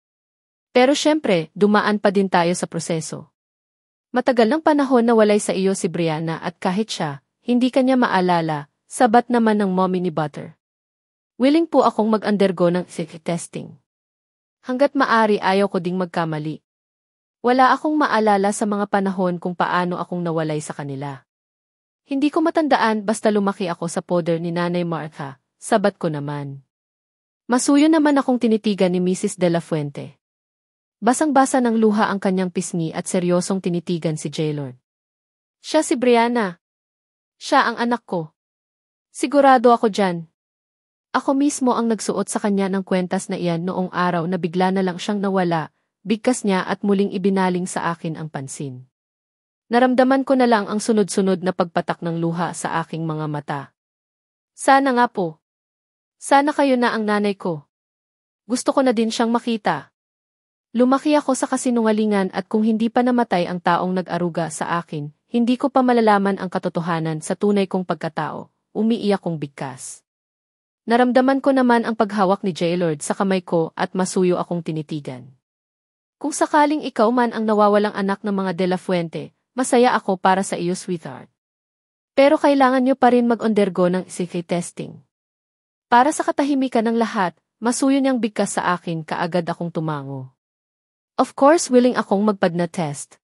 Pero syempre, dumaan pa din tayo sa proseso. Matagal ng panahon na walay sa iyo si Brianna at kahit siya, hindi kanya maalala, sabat naman ng mommy ni Butter. Willing po akong mag-undergo ng ZT testing. Hanggat maari ayaw ko ding magkamali. Wala akong maalala sa mga panahon kung paano akong nawalay sa kanila. Hindi ko matandaan basta lumaki ako sa poder ni Nanay Martha, sabat ko naman. Masuyo naman akong tinitigan ni Mrs. De La Fuente. Basang-basa ng luha ang kanyang pisngi at seryosong tinitigan si Jailord. Siya si Brianna. Siya ang anak ko. Sigurado ako dyan. Ako mismo ang nagsuot sa kanya ng kwentas na iyan noong araw na bigla na lang siyang nawala, bigkas niya at muling ibinaling sa akin ang pansin. Naramdaman ko na lang ang sunod-sunod na pagpatak ng luha sa aking mga mata. Sana nga po. Sana kayo na ang nanay ko. Gusto ko na din siyang makita. Lumaki ako sa kasinungalingan at kung hindi pa namatay ang taong nag-aruga sa akin, hindi ko pa malalaman ang katotohanan sa tunay kong pagkatao, umiiyak kong bigkas. Naramdaman ko naman ang paghawak ni Jailord sa kamay ko at masuyo akong tinitigan. Kung sakaling ikaw man ang nawawalang anak ng mga De La Fuente, masaya ako para sa iyo, sweetheart. Pero kailangan niyo pa rin mag-undergo ng ZT testing. Para sa katahimikan ng lahat, masuyo niyang bigkas sa akin kaagad akong tumango. Of course, willing akong magpadna test.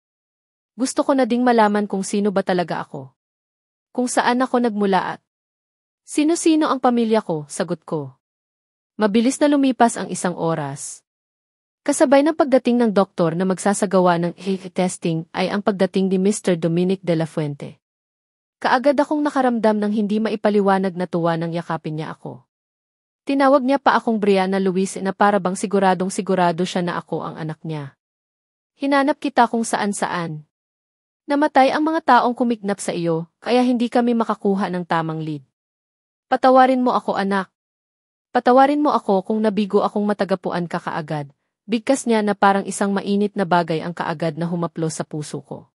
Gusto ko na ding malaman kung sino ba talaga ako. Kung saan ako nagmula at sino-sino ang pamilya ko, sagot ko. Mabilis na lumipas ang 1 oras. Kasabay ng pagdating ng doktor na magsasagawa ng ZT testing ay ang pagdating ni Mr. Dominic De La Fuente. Kaagad akong nakaramdam ng hindi maipaliwanag na tuwa nang yakapin niya ako. Tinawag niya pa akong Brianna Luis na para bang siguradong-sigurado siya na ako ang anak niya. Hinanap kita kung saan-saan. Namatay ang mga taong kumignap sa iyo, kaya hindi kami makakuha ng tamang lead. Patawarin mo ako, anak. Patawarin mo ako kung nabigo akong matagapuan ka kaagad. Bigkas niya na parang isang mainit na bagay ang kaagad na humaplos sa puso ko.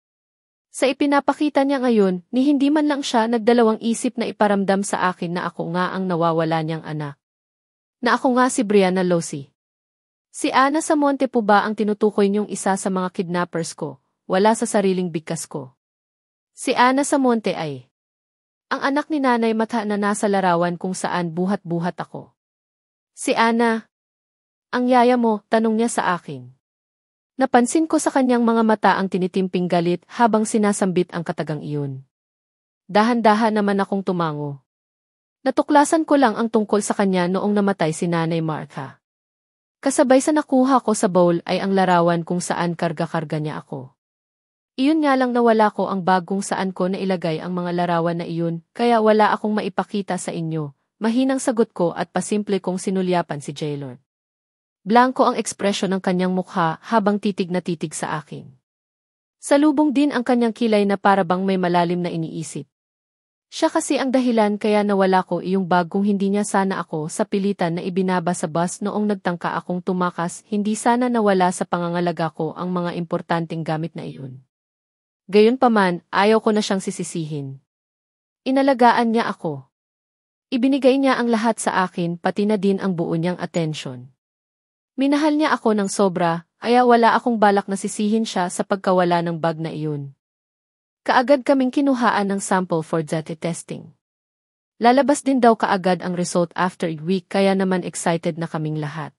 Sa ipinapakita niya ngayon, ni hindi man lang siya nagdalawang isip na iparamdam sa akin na ako nga ang nawawala niyang anak. Na ako nga si Brianna Losi. Si Ana Samonte po ba ang tinutukoy niyong isa sa mga kidnappers ko, wala sa sariling bigkas ko? Si Ana Samonte ay ang anak ni Nanay Martha na nasa larawan kung saan buhat-buhat ako. Si Ana, ang yaya mo, tanong niya sa akin. Napansin ko sa kanyang mga mata ang tinitimping galit habang sinasambit ang katagang iyon. Dahan-dahan naman akong tumango. Natuklasan ko lang ang tungkol sa kanya noong namatay si Nanay Martha. Kasabay sa nakuha ko sa bowl ay ang larawan kung saan karga-karga niya ako. Iyon nga lang nawala ko ang bag kung saan ko nailagay ang mga larawan na iyon, kaya wala akong maipakita sa inyo. Mahinang sagot ko at pasimple kong sinulyapan si Jailord. Blanko ang ekspresyon ng kanyang mukha habang titig na titig sa akin. Salubong din ang kanyang kilay na para bang may malalim na iniisip. Siya kasi ang dahilan kaya nawala ko iyong bag kung hindi niya sana ako sa pilitan na ibinaba sa bus noong nagtangka akong tumakas, hindi sana nawala sa pangangalaga ko ang mga importanteng gamit na iyon. Gayunpaman, ayaw ko na siyang sisisihin. Inalagaan niya ako. Ibinigay niya ang lahat sa akin pati na din ang buo niyang atensyon. Minahal niya ako ng sobra, kaya wala akong balak na sisihin siya sa pagkawala ng bag na iyon. Kaagad kaming kinuhaan ng sample for ZT testing. Lalabas din daw kaagad ang result after a week kaya naman excited na kaming lahat.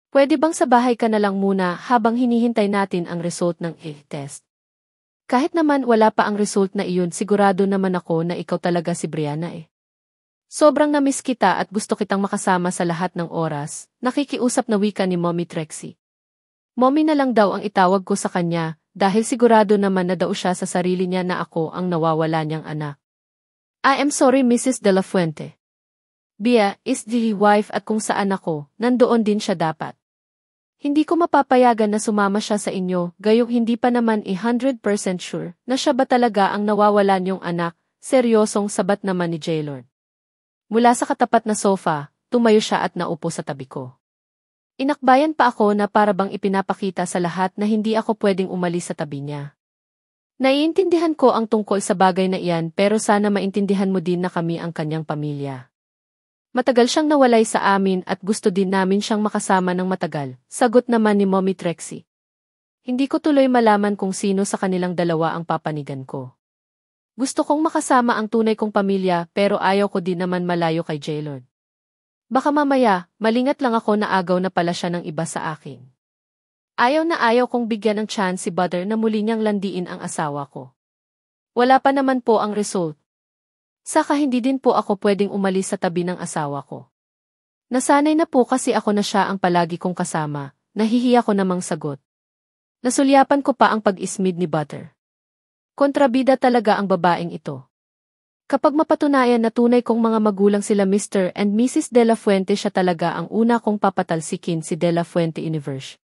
Pwede bang sa bahay ka na lang muna habang hinihintay natin ang result ng test? Kahit naman wala pa ang result na iyon, sigurado naman ako na ikaw talaga si Brianna eh. Sobrang namiss kita at gusto kitang makasama sa lahat ng oras, nakikiusap na wika ni Mommy Trixie. Mommy na lang daw ang itawag ko sa kanya, dahil sigurado naman na daw siya sa sarili niya na ako ang nawawala niyang anak. I am sorry Mrs. De La Fuente. Bea is the wife at kung saan ako, nandoon din siya dapat. Hindi ko mapapayagan na sumama siya sa inyo, gayong hindi pa naman 100% sure na siya ba talaga ang nawawalan niyong anak, seryosong sabat naman ni Jaylord. Mula sa katapat na sofa, tumayo siya at naupo sa tabi ko. Inakbayan pa ako na para bang ipinapakita sa lahat na hindi ako pwedeng umalis sa tabi niya. Naiintindihan ko ang tungkol sa bagay na iyan pero sana maintindihan mo din na kami ang kanyang pamilya. Matagal siyang nawalay sa amin at gusto din namin siyang makasama ng matagal, sagot naman ni Mommy Trixie. Hindi ko tuloy malaman kung sino sa kanilang dalawa ang papanigan ko. Gusto kong makasama ang tunay kong pamilya pero ayaw ko din naman malayo kay Jaylord. Baka mamaya, malingat lang ako na agaw na pala siya ng iba sa akin. Ayaw na ayaw kong bigyan ng chance si Butter na muli niyang landiin ang asawa ko. Wala pa naman po ang result. Saka hindi din po ako pwedeng umalis sa tabi ng asawa ko. Nasanay na po kasi ako na siya ang palagi kong kasama, nahihiya ko namang sagot. Nasulyapan ko pa ang pag-ismid ni Butter. Kontrabida talaga ang babaeng ito. Kapag mapatunayan na tunay kong mga magulang sila Mr. and Mrs. De La Fuente, siya talaga ang una kong papatalsikin si De La Fuente Universe.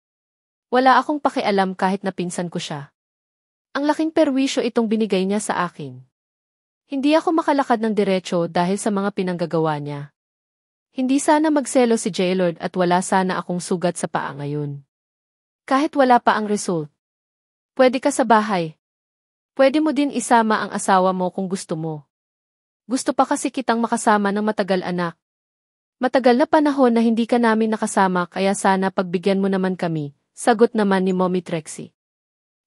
Wala akong pakialam kahit na pinsan ko siya. Ang laking perwisyo itong binigay niya sa akin. Hindi ako makalakad ng diretso dahil sa mga pinanggagawa niya. Hindi sana magselo si Jaylord at wala sana akong sugat sa paa ngayon. Kahit wala pa ang result. Pwede ka sa bahay. Pwede mo din isama ang asawa mo kung gusto mo. Gusto pa kasi kitang makasama ng matagal anak. Matagal na panahon na hindi ka namin nakasama kaya sana pagbigyan mo naman kami, sagot naman ni Mommy Trixie.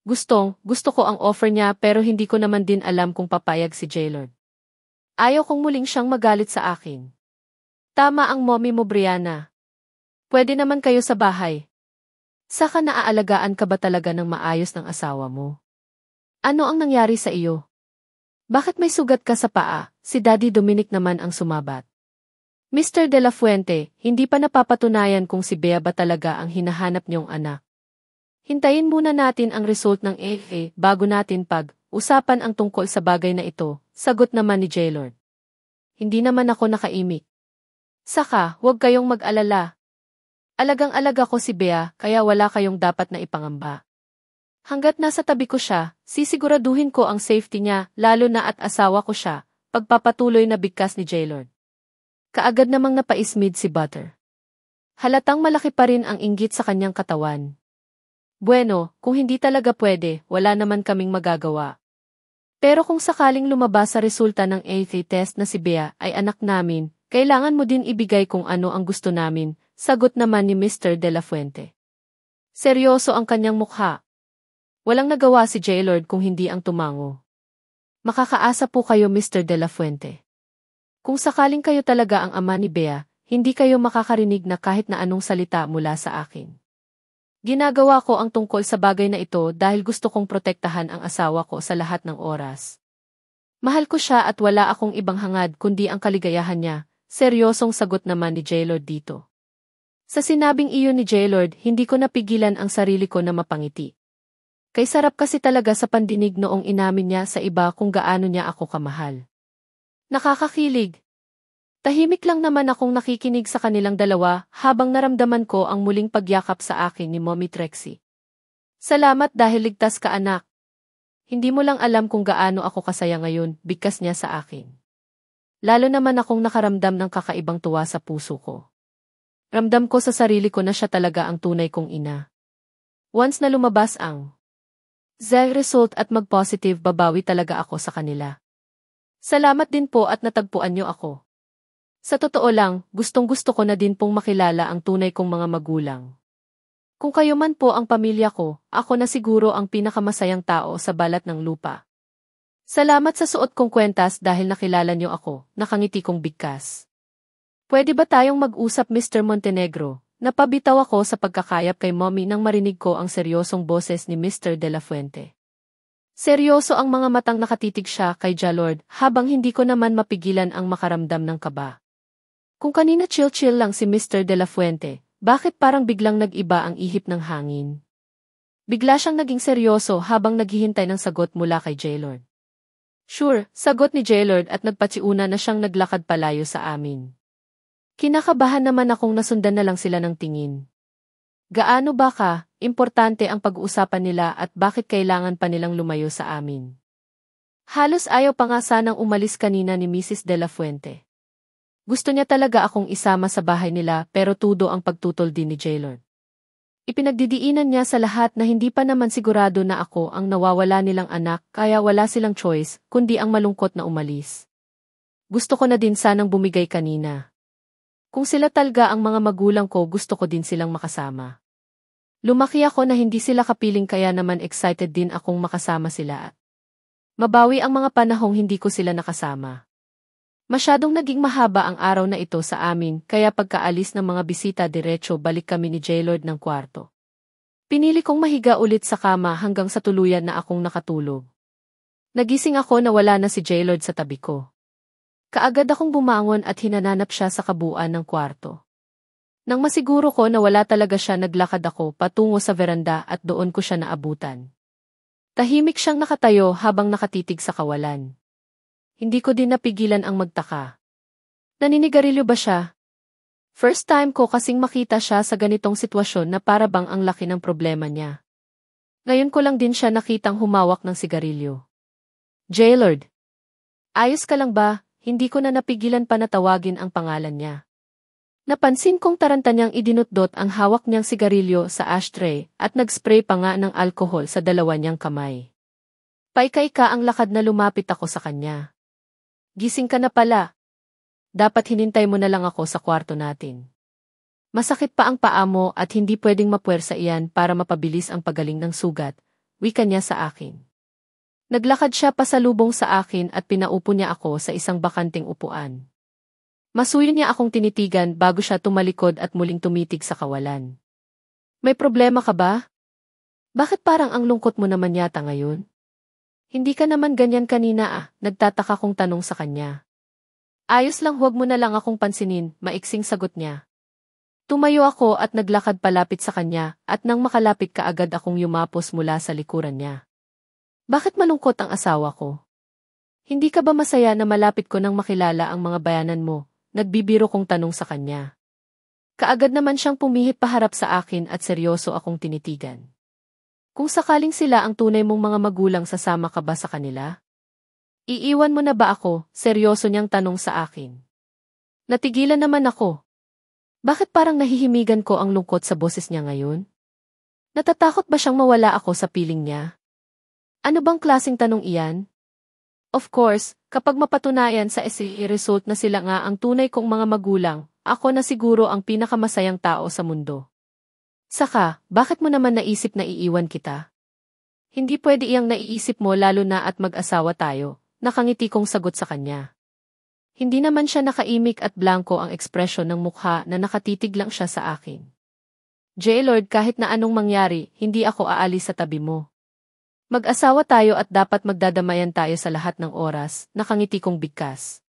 Gusto ko ang offer niya pero hindi ko naman din alam kung papayag si Jaylord. Ayaw kong muling siyang magalit sa akin. Tama ang mommy mo Brianna. Pwede naman kayo sa bahay. Saka naaalagaan ka ba talaga ng maayos ng asawa mo? Ano ang nangyari sa iyo? Bakit may sugat ka sa paa? Si Daddy Dominic naman ang sumabat. Mr. De La Fuente, hindi pa napapatunayan kung si Bea ba talaga ang hinahanap niyong anak. Hintayin muna natin ang result ng AA bago natin pag-usapan ang tungkol sa bagay na ito, sagot naman ni Jaylord. Hindi naman ako nakaimik. Saka, huwag kayong mag-alala. Alagang-alaga ko si Bea kaya wala kayong dapat na ipangamba. Hanggat nasa tabi ko siya, sisiguraduhin ko ang safety niya, lalo na at asawa ko siya, pagpapatuloy na bigkas ni Jaylord. Kaagad namang napaismid si Butter. Halatang malaki pa rin ang inggit sa kanyang katawan. Bueno, kung hindi talaga pwede, wala naman kaming magagawa. Pero kung sakaling lumabas sa resulta ng AA test na si Bea ay anak namin, kailangan mo din ibigay kung ano ang gusto namin, sagot naman ni Mr. De La Fuente. Seryoso ang kanyang mukha. Walang nagawa si Jaylord kung hindi ang tumango. Makakaasa po kayo Mr. De La Fuente. Kung sakaling kayo talaga ang ama ni Bea, hindi kayo makakarinig na kahit na anong salita mula sa akin. Ginagawa ko ang tungkol sa bagay na ito dahil gusto kong protektahan ang asawa ko sa lahat ng oras. Mahal ko siya at wala akong ibang hangad kundi ang kaligayahan niya, seryosong sagot naman ni Jaylord dito. Sa sinabing iyon ni Jaylord, hindi ko napigilan ang sarili ko na mapangiti. Kay sarap kasi talaga sa pandinig noong inamin niya sa iba kung gaano niya ako kamahal. Nakakakilig. Tahimik lang naman akong nakikinig sa kanilang dalawa habang naramdaman ko ang muling pagyakap sa akin ni Mommy Trixie. Salamat dahil ligtas ka anak. Hindi mo lang alam kung gaano ako kasaya ngayon, bigkas niya sa akin. Lalo naman akong nakaramdam ng kakaibang tuwa sa puso ko. Ramdam ko sa sarili ko na siya talaga ang tunay kong ina. Once na lumabas ang result at mag-positive, babawi talaga ako sa kanila. Salamat din po at natagpuan niyo ako. Sa totoo lang, gustong-gusto ko na din pong makilala ang tunay kong mga magulang. Kung kayo man po ang pamilya ko, ako na siguro ang pinakamasayang tao sa balat ng lupa. Salamat sa suot kong kwentas dahil nakilala niyo ako, nakangiti kong bigkas. Pwede ba tayong mag-usap Mr. Montenegro? Napabitaw ako sa pagkakayap kay Mommy nang marinig ko ang seryosong boses ni Mr. De La Fuente. Seryoso ang mga matang nakatitig siya kay Jalord habang hindi ko naman mapigilan ang makaramdam ng kaba. Kung kanina chill-chill lang si Mr. De La Fuente, bakit parang biglang nag-iba ang ihip ng hangin? Bigla siyang naging seryoso habang naghihintay ng sagot mula kay Jalord. Sure, sagot ni Jalord at nagpatsiuna na siyang naglakad palayo sa amin. Kinakabahan naman akong nasundan na lang sila ng tingin. Gaano ba ka, importante ang pag-uusapan nila at bakit kailangan pa nilang lumayo sa amin? Halos ayaw pa nga sanang umalis kanina ni Mrs. De La Fuente. Gusto niya talaga akong isama sa bahay nila pero tudo ang pagtutol din ni Jalord. Ipinagdidiinan niya sa lahat na hindi pa naman sigurado na ako ang nawawala nilang anak kaya wala silang choice kundi ang malungkot na umalis. Gusto ko na din sanang bumigay kanina. Kung sila talaga ang mga magulang ko gusto ko din silang makasama. Lumaki ako na hindi sila kapiling kaya naman excited din akong makasama sila at mabawi ang mga panahong hindi ko sila nakasama. Masyadong naging mahaba ang araw na ito sa amin kaya pagkaalis ng mga bisita diretso balik kami ni Jalord ng kwarto. Pinili kong mahiga ulit sa kama hanggang sa tuluyan na akong nakatulog. Nagising ako na wala na si Jalord sa tabi ko. Kaagad akong bumangon at hinananap siya sa kabuuan ng kwarto. Nang masiguro ko na wala talaga siya naglakad ako patungo sa veranda at doon ko siya naabutan. Tahimik siyang nakatayo habang nakatitig sa kawalan. Hindi ko din napigilan ang magtaka. Naninigarilyo ba siya? First time ko kasing makita siya sa ganitong sitwasyon na para bang ang laki ng problema niya. Ngayon ko lang din siya nakitang humawak ng sigarilyo. Jalord, ayos ka lang ba? Hindi ko na napigilan pa na tawagin ang pangalan niya. Napansin kong taranta niyang idinutdot ang hawak niyang sigarilyo sa ashtray at nag-spray pa nga ng alkohol sa dalawa niyang kamay. Paika-ika ang lakad na lumapit ako sa kanya. Gising ka na pala. Dapat hinintay mo na lang ako sa kwarto natin. Masakit pa ang paa mo at hindi pwedeng mapuwersa iyan para mapabilis ang pagaling ng sugat, wika niya sa akin. Naglakad siya pasalubong sa akin at pinaupo niya ako sa isang bakanting upuan. Masuyo niya akong tinitigan bago siya tumalikod at muling tumitig sa kawalan. May problema ka ba? Bakit parang ang lungkot mo naman yata ngayon? Hindi ka naman ganyan kanina nagtataka kong tanong sa kanya. Ayos lang, huwag mo na lang akong pansinin, maiksing sagot niya. Tumayo ako at naglakad palapit sa kanya at nang makalapit kaagad akong yumapos mula sa likuran niya. Bakit malungkot ang asawa ko? Hindi ka ba masaya na malapit ko nang makilala ang mga bayanan mo? Nagbibiro kong tanong sa kanya. Kaagad naman siyang pumihit paharap sa akin at seryoso akong tinitigan. Kung sakaling sila ang tunay mong mga magulang, sasama ka ba sa kanila? Iiwan mo na ba ako? Seryoso niyang tanong sa akin. Natigilan naman ako. Bakit parang nahihimigan ko ang lungkot sa boses niya ngayon? Natatakot ba siyang mawala ako sa piling niya? Ano bang klaseng tanong iyan? Of course, kapag mapatunayan sa SAE result na sila nga ang tunay kong mga magulang, ako na siguro ang pinakamasayang tao sa mundo. Saka, bakit mo naman naisip na iiwan kita? Hindi pwede iyang naiisip mo lalo na at mag-asawa tayo, nakangiti kong sagot sa kanya. Hindi naman siya nakaimik at blanko ang ekspresyon ng mukha na nakatitig lang siya sa akin. Jalord, kahit na anong mangyari, hindi ako aalis sa tabi mo. Mag-asawa tayo at dapat magdadamayan tayo sa lahat ng oras, nakangiti kong bigkas.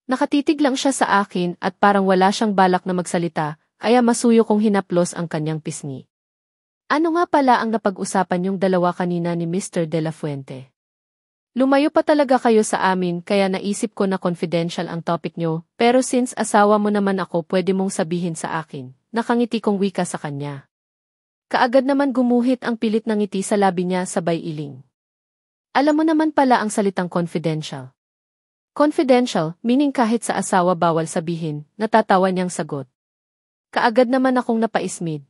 Nakatitig lang siya sa akin at parang wala siyang balak na magsalita, kaya masuyo kong hinaplos ang kanyang pisngi. Ano nga pala ang napag-usapan yung dalawa kanina ni Mr. De La Fuente? Lumayo pa talaga kayo sa amin kaya naisip ko na confidential ang topic nyo, pero since asawa mo naman ako pwede mong sabihin sa akin, nakangiti kong wika sa kanya. Kaagad naman gumuhit ang pilit ng ngiti sa labi niya sabay iling. Alam mo naman pala ang salitang confidential. Confidential, meaning kahit sa asawa bawal sabihin, natatawa niyang sagot. Kaagad naman akong napaismid.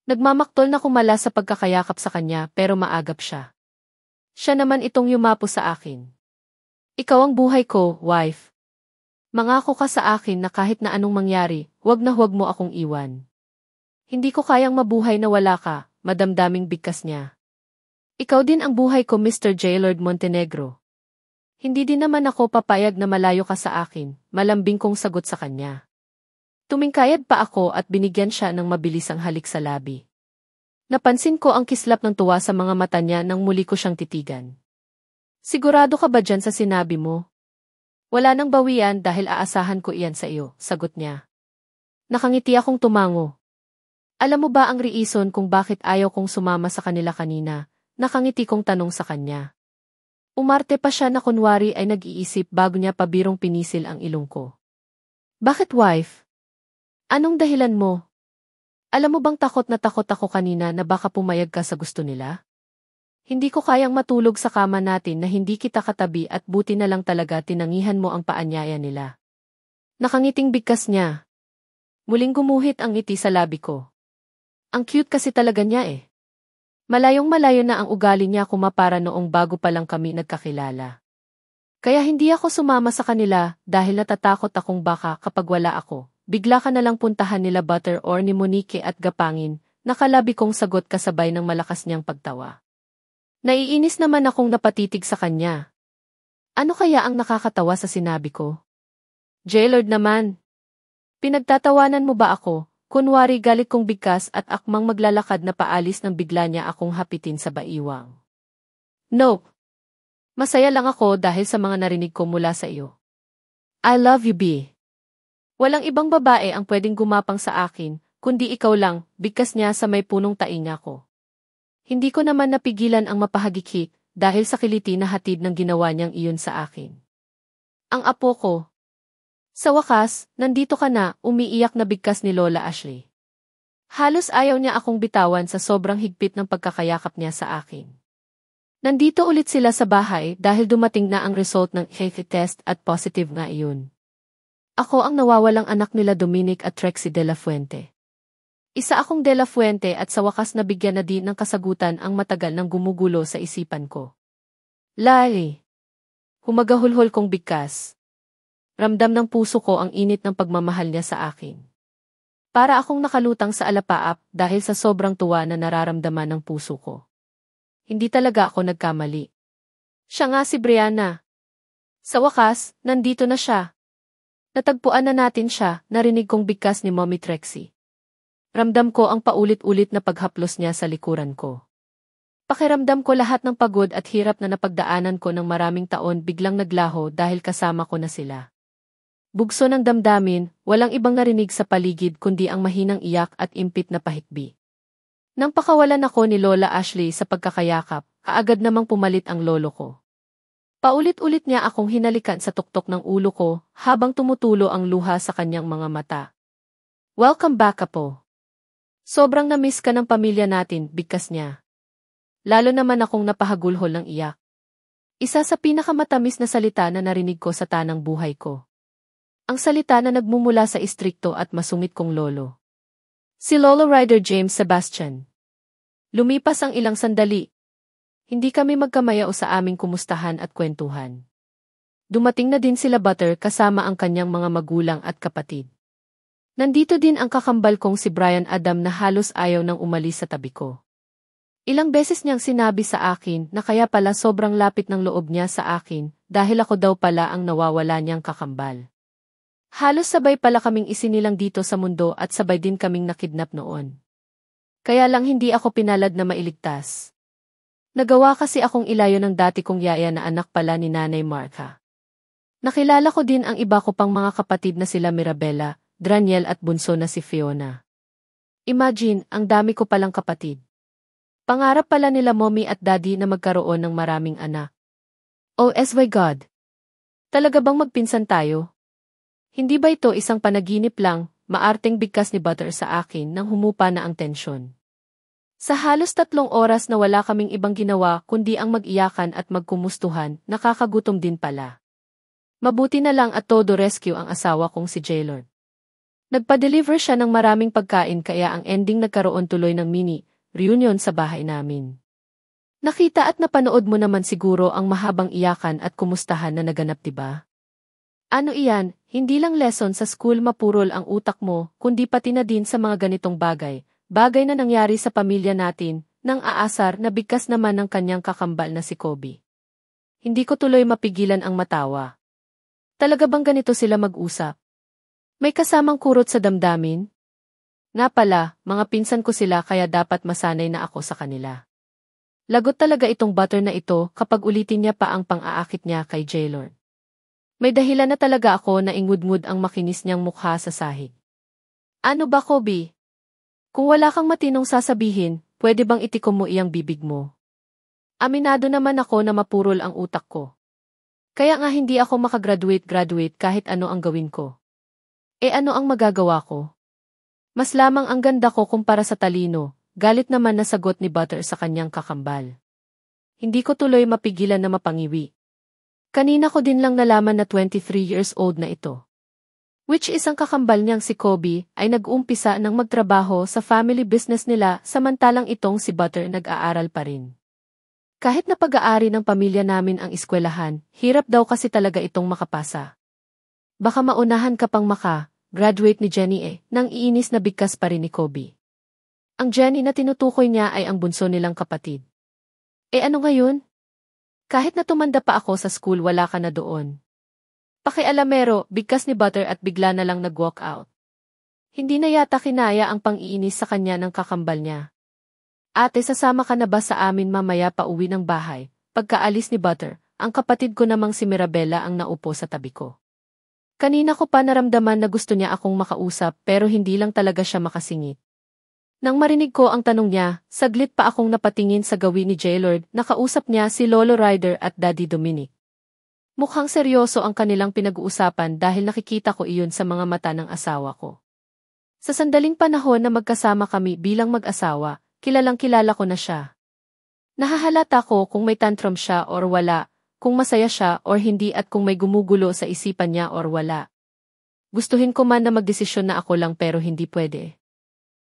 Nagmamaktol na kumala sa pagkakayakap sa kanya pero maagap siya. Siya naman itong yumapo sa akin. Ikaw ang buhay ko, wife. Mangako ka sa akin na kahit na anong mangyari, huwag mo akong iwan. Hindi ko kayang mabuhay na wala ka, madamdaming bigkas niya. Ikaw din ang buhay ko, Mr. Jalord Montenegro. Hindi din naman ako papayag na malayo ka sa akin, malambing kong sagot sa kanya. Tumingkayad pa ako at binigyan siya ng mabilisang halik sa labi. Napansin ko ang kislap ng tuwa sa mga mata niya nang muli ko siyang titigan. Sigurado ka ba dyan sa sinabi mo? Wala nang bawian dahil aasahan ko iyan sa iyo, sagot niya. Nakangiti akong tumango. Alam mo ba ang reason kung bakit ayaw kong sumama sa kanila kanina? Nakangiti kong tanong sa kanya. Umarte pa siya na kunwari ay nag-iisip bago niya pabirong pinisil ang ilong ko. Bakit wife? Anong dahilan mo? Alam mo bang takot ako kanina na baka pumayag ka sa gusto nila? Hindi ko kayang matulog sa kama natin na hindi kita katabi at buti na lang talaga tinangihan mo ang paanyaya nila. Nakangiting bigkas niya. Muling gumuhit ang ngiti sa labi ko. Ang cute kasi talaga niya eh. Malayong-malayo na ang ugali niya kumapara noong bago pa lang kami nagkakilala. Kaya hindi ako sumama sa kanila dahil natatakot akong baka kapag wala ako, bigla ka nalang puntahan nila Butter or ni Monique at Gapangin, nakalabi kong sagot kasabay ng malakas niyang pagtawa. Naiinis naman akong napatitig sa kanya. Ano kaya ang nakakatawa sa sinabi ko? Jailord naman. Pinagtatawanan mo ba ako? Kunwari galit kong bigkas at akmang maglalakad na paalis nang bigla niya akong hapitin sa baiwang. Nope. Masaya lang ako dahil sa mga narinig ko mula sa iyo. I love you, B. Walang ibang babae ang pwedeng gumapang sa akin, kundi ikaw lang, bigkas niya sa may punong tainga ko. Hindi ko naman napigilan ang mapahagikik dahil sa kiliti na hatid ng ginawa niyang iyon sa akin. Ang apo ko. Sa wakas, nandito ka na, umiiyak na bigkas ni Lola Ashley. Halos ayaw niya akong bitawan sa sobrang higpit ng pagkakayakap niya sa akin. Nandito ulit sila sa bahay dahil dumating na ang result ng HIV test at positive nga iyon. Ako ang nawawalang anak nila Dominic at Trixie de la Fuente. Isa akong de la Fuente at sa wakas nabigyan na din ng kasagutan ang matagal nang gumugulo sa isipan ko. Lali. Humagahulhol kong bigkas. Ramdam ng puso ko ang init ng pagmamahal niya sa akin. Para akong nakalutang sa alapaap dahil sa sobrang tuwa na nararamdaman ng puso ko. Hindi talaga ako nagkamali. Siya nga si Brianna. Sa wakas, nandito na siya. Natagpuan na natin siya, narinig kong bigkas ni Mommy Trixie. Ramdam ko ang paulit-ulit na paghaplos niya sa likuran ko. Pakiramdam ko lahat ng pagod at hirap na napagdaanan ko ng maraming taon biglang naglaho dahil kasama ko na sila. Bugso ng damdamin, walang ibang narinig sa paligid kundi ang mahinang iyak at impit na pahikbi. Nang pakawalan ako ni Lola Ashley sa pagkakayakap, kaagad namang pumalit ang lolo ko. Paulit-ulit niya akong hinalikan sa tuktok ng ulo ko habang tumutulo ang luha sa kanyang mga mata. Welcome back, Apo. Sobrang na-miss ka ng pamilya natin, bigkas niya. Lalo naman akong napahagulhol ng iyak. Isa sa pinakamatamis na salita na narinig ko sa tanang buhay ko. Ang salita na nagmumula sa istrikto at masungit kong lolo. Si Lolo Ryder James Sebastian. Lumipas ang ilang sandali. Hindi kami magkamayao sa aming kumustahan at kwentuhan. Dumating na din sila Butter kasama ang kanyang mga magulang at kapatid. Nandito din ang kakambal kong si Brian Adam na halos ayaw nang umalis sa tabi ko. Ilang beses niyang sinabi sa akin na kaya pala sobrang lapit ng loob niya sa akin dahil ako daw pala ang nawawala niyang kakambal. Halos sabay pala kaming isinilang dito sa mundo at sabay din kaming nakidnap noon. Kaya lang hindi ako pinalad na mailigtas. Nagawa kasi akong ilayo ng dati kong yaya na anak pala ni Nanay Martha. Nakilala ko din ang iba ko pang mga kapatid na sila Mirabella, Draniel at bunso na si Fiona. Imagine, ang dami ko palang kapatid. Pangarap pala nila mommy at daddy na magkaroon ng maraming anak. Oh my God! Talaga bang magpinsan tayo? Hindi ba ito isang panaginip lang, maarteng bigkas ni Butter sa akin nang humupa na ang tensyon. Sa halos 3 oras na wala kaming ibang ginawa kundi ang mag-iyakan at magkumustuhan, nakakagutom din pala. Mabuti na lang at todo rescue ang asawa kong si Jailord. Nagpa-deliver siya ng maraming pagkain kaya ang ending nagkaroon tuloy ng mini reunion sa bahay namin. Nakita at napanood mo naman siguro ang mahabang iyakan at kumustahan na naganap, diba? Ano iyan, hindi lang lesson sa school mapurol ang utak mo, kundi pati na din sa mga ganitong bagay, bagay na nangyari sa pamilya natin, nang aasar na bigkas naman ng kanyang kakambal na si Kobe. Hindi ko tuloy mapigilan ang matawa. Talaga bang ganito sila mag-usap? May kasamang kurot sa damdamin? Nga pala, mga pinsan ko sila kaya dapat masanay na ako sa kanila. Lagot talaga itong Butter na ito kapag ulitin niya pa ang pang-aakit niya kay Jaylord. May dahilan na talaga ako na ingudngud ang makinis niyang mukha sa sahig. Ano ba, Kobe? Kung wala kang matinong sasabihin, pwede bang itikom mo iyang bibig mo? Aminado naman ako na mapurol ang utak ko. Kaya nga hindi ako makagraduate kahit ano ang gawin ko. Ano ang magagawa ko? Mas lamang ang ganda ko kumpara sa talino, galit naman na sagot ni Butter sa kanyang kakambal. Hindi ko tuloy mapigilan na mapangiwi. Kanina ko din lang nalaman na 23 years old na ito. Which is ang kakambal niyang si Kobe ay nag-umpisa ng magtrabaho sa family business nila samantalang itong si Butter nag-aaral pa rin. Kahit na pag-aari ng pamilya namin ang eskwelahan, hirap daw kasi talaga itong makapasa. Baka maunahan ka pang graduate ni Jenny nang iinis na bigkas pa rin ni Kobe. Ang Jenny na tinutukoy niya ay ang bunso nilang kapatid. Ano ngayon? Kahit na tumanda pa ako sa school wala ka na doon. Pakialamero, bigkas ni Butter at bigla na lang nag-walk out. Hindi na yata kinaya ang pang-iinis sa kanya ng kakambal niya. Ate, sasama ka na ba sa amin mamaya pa uwi ng bahay? Pagkaalis ni Butter, ang kapatid ko namang si Mirabella ang naupo sa tabi ko. Kanina ko pa naramdaman na gusto niya akong makausap pero hindi lang talaga siya makasingit. Nang marinig ko ang tanong niya, saglit pa akong napatingin sa gawin ni Jaylord na kausap niya si Lolo Ryder at Daddy Dominic. Mukhang seryoso ang kanilang pinag-uusapan dahil nakikita ko iyon sa mga mata ng asawa ko. Sa sandaling panahon na magkasama kami bilang mag-asawa, kilalang-kilala ko na siya. Nahahalata ko kung may tantrum siya or wala, kung masaya siya or hindi at kung may gumugulo sa isipan niya or wala. Gustuhin ko man na magdesisyon na ako lang pero hindi pwede.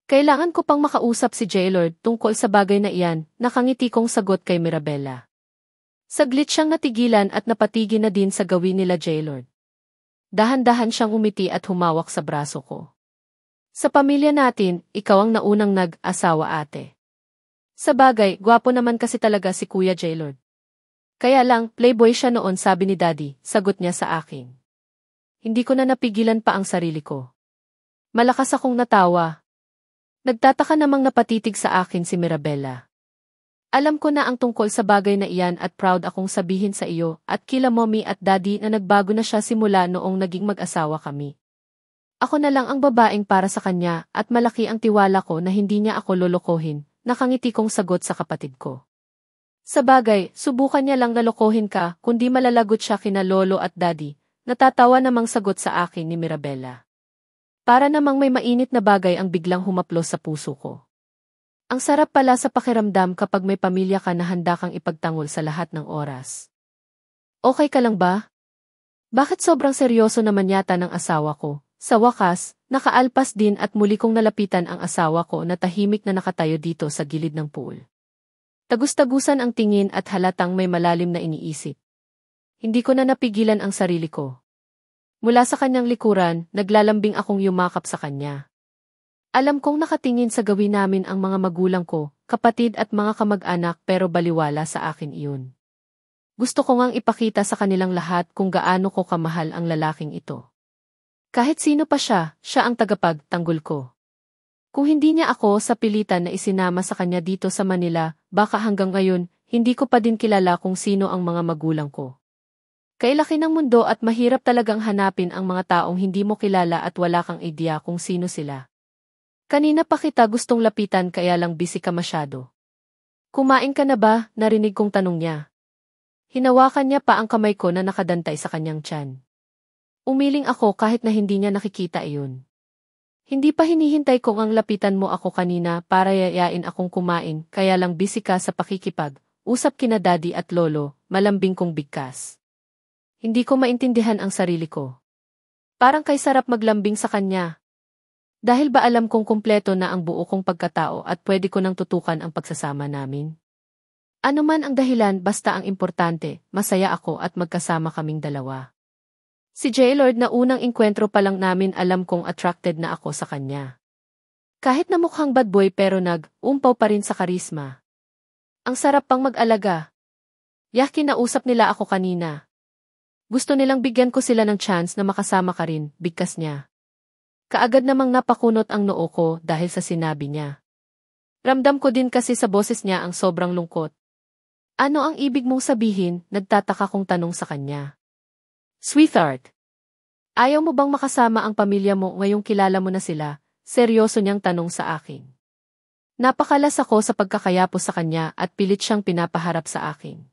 Kailangan ko pang makausap si Jaylord tungkol sa bagay na iyan, nakangiti kong sagot kay Mirabella. Saglit siyang natigilan at napatigil na din sa gawin nila Jaylord. Dahan-dahan siyang umiti at humawak sa braso ko. Sa pamilya natin, ikaw ang naunang nag-asawa ate. Sa bagay, gwapo naman kasi talaga si Kuya Jaylord. Kaya lang, playboy siya noon sabi ni Daddy, sagot niya sa akin. Hindi ko na napigilan pa ang sarili ko. Malakas akong natawa. Nagtataka namang napatitig sa akin si Mirabella. Alam ko na ang tungkol sa bagay na iyan at proud akong sabihin sa iyo at kila Mommy at Daddy na nagbago na siya simula noong naging mag-asawa kami. Ako na lang ang babaeng para sa kanya at malaki ang tiwala ko na hindi niya ako lolokohin, nakangiti kong sagot sa kapatid ko. Sa bagay, subukan niya lang nalokohin ka, kundi malalagot siya kina Lolo at Daddy, natatawa namang sagot sa akin ni Mirabella. Para namang may mainit na bagay ang biglang humaplos sa puso ko. Ang sarap pala sa pakiramdam kapag may pamilya ka na handa kang ipagtanggol sa lahat ng oras. Okay ka lang ba? Bakit sobrang seryoso naman yata ng asawa ko? Sa wakas, nakaalpas din at muli kong nalapitan ang asawa ko na tahimik na nakatayo dito sa gilid ng pool. Tagus-tagusan ang tingin at halatang may malalim na iniisip. Hindi ko na napigilan ang sarili ko. Mula sa kanyang likuran, naglalambing akong yumakap sa kanya. Alam kong nakatingin sa gawin namin ang mga magulang ko, kapatid at mga kamag-anak pero baliwala sa akin iyon. Gusto ko ngang ipakita sa kanilang lahat kung gaano ko kamahal ang lalaking ito. Kahit sino pa siya, siya ang tagapagtanggol ko. Kung hindi niya ako sa pilitan na isinama sa kanya dito sa Manila, baka hanggang ngayon, hindi ko pa din kilala kung sino ang mga magulang ko. Kailaki ng mundo at mahirap talagang hanapin ang mga taong hindi mo kilala at wala kang idea kung sino sila. Kanina pa kita gustong lapitan kaya lang busy ka masyado. Kumain ka na ba? Narinig kong tanong niya. Hinawakan niya pa ang kamay ko na nakadantay sa kanyang tiyan. Umiling ako kahit na hindi niya nakikita iyon. Hindi pa hinihintay kong ang lapitan mo ako kanina para yayain akong kumain, kaya lang busy ka sa pakikipag-usap kina Daddy at Lolo, malambing kong bigkas. Hindi ko maintindihan ang sarili ko. Parang kay sarap maglambing sa kanya. Dahil ba alam kong kumpleto na ang buo kong pagkatao at pwede ko nang tutukan ang pagsasama namin? Ano man ang dahilan basta ang importante, masaya ako at magkasama kaming dalawa. Si Jaylord na unang inkwentro pa lang namin alam kong attracted na ako sa kanya. Kahit na mukhang bad boy pero nag-umpaw pa rin sa karisma. Ang sarap pang mag-alaga. Kinausap nila ako kanina. Gusto nilang bigyan ko sila ng chance na makasama ka rin, bigkas niya. Kaagad namang napakunot ang noo ko dahil sa sinabi niya. Ramdam ko din kasi sa boses niya ang sobrang lungkot. Ano ang ibig mong sabihin? Nagtataka kong tanong sa kanya. Sweetheart, ayaw mo bang makasama ang pamilya mo ngayong kilala mo na sila? Seryoso niyang tanong sa akin. Napakalas ako sa pagkakayapos sa kanya at pilit siyang pinapaharap sa akin.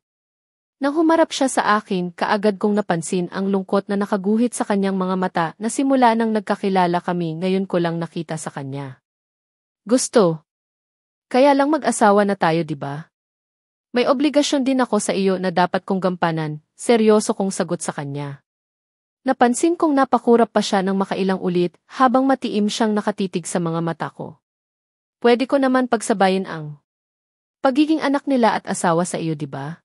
Nang humarap siya sa akin, kaagad kong napansin ang lungkot na nakaguhit sa kanyang mga mata na simula nang nagkakilala kami ngayon ko lang nakita sa kanya. Gusto. Kaya lang mag-asawa na tayo, di ba? May obligasyon din ako sa iyo na dapat kong gampanan, seryoso kong sagot sa kanya. Napansin kong napakurap pa siya ng makailang ulit habang matiim siyang nakatitig sa mga mata ko. Pwede ko naman pagsabayin ang pagiging anak nila at asawa sa iyo, di ba?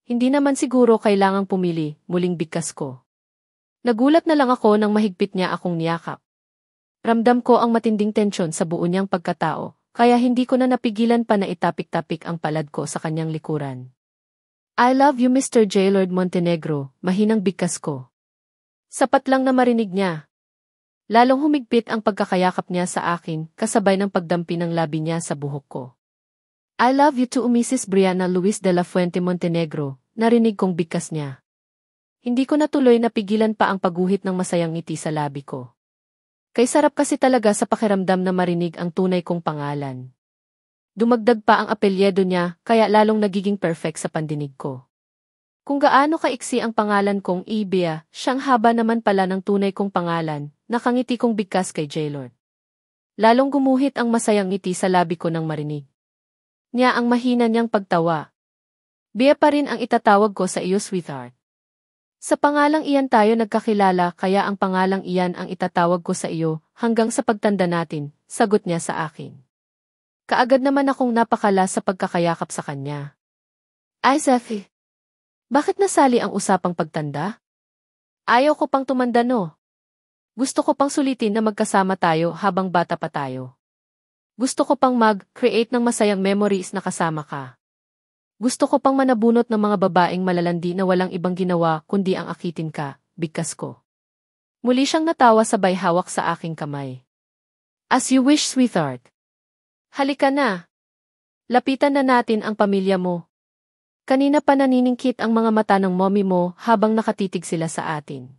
Hindi naman siguro kailangang pumili, muling bigkas ko. Nagulat na lang ako nang mahigpit niya akong niyakap. Ramdam ko ang matinding tensyon sa buo niyang pagkatao. Kaya hindi ko na napigilan pa na itapik-tapik ang palad ko sa kanyang likuran. I love you Mr. Jailord Montenegro, mahinang bigkas ko. Sapat lang na marinig niya. Lalong humigpit ang pagkakayakap niya sa akin, kasabay ng pagdampi ng labi niya sa buhok ko. I love you too Mrs. Brianna Luis de la Fuente Montenegro, narinig kong bigkas niya. Hindi ko natuloy napigilan pa ang pagguhit ng masayang ngiti sa labi ko. Kay sarap kasi talaga sa pakiramdam na marinig ang tunay kong pangalan. Dumagdag pa ang apelyedo niya, kaya lalong nagiging perfect sa pandinig ko. Kung gaano kaiksi ang pangalan kong Ibea, siyang haba naman pala ng tunay kong pangalan, nakangiti kong bigkas kay Jailord. Lalong gumuhit ang masayang ngiti sa labi ko nang marinig niya ang mahina niyang pagtawa. Bea pa rin ang itatawag ko sa iyo, sweetheart. Sa pangalang iyan tayo nagkakilala kaya ang pangalang iyan ang itatawag ko sa iyo hanggang sa pagtanda natin, sagot niya sa akin. Kaagad naman akong napakala sa pagkakayakap sa kanya. Ay Zeffy, bakit nasali ang usapang pagtanda? Ayaw ko pang tumanda no. Gusto ko pang sulitin na magkasama tayo habang bata pa tayo. Gusto ko pang mag-create ng masayang memories na kasama ka. Gusto ko pang manabunot ng mga babaeng malalandi na walang ibang ginawa kundi ang akitin ka, bigkas ko. Muli siyang natawa sabay hawak sa aking kamay. As you wish, sweetheart. Halika na. Lapitan na natin ang pamilya mo. Kanina pa naniningkit ang mga mata ng mommy mo habang nakatitig sila sa atin.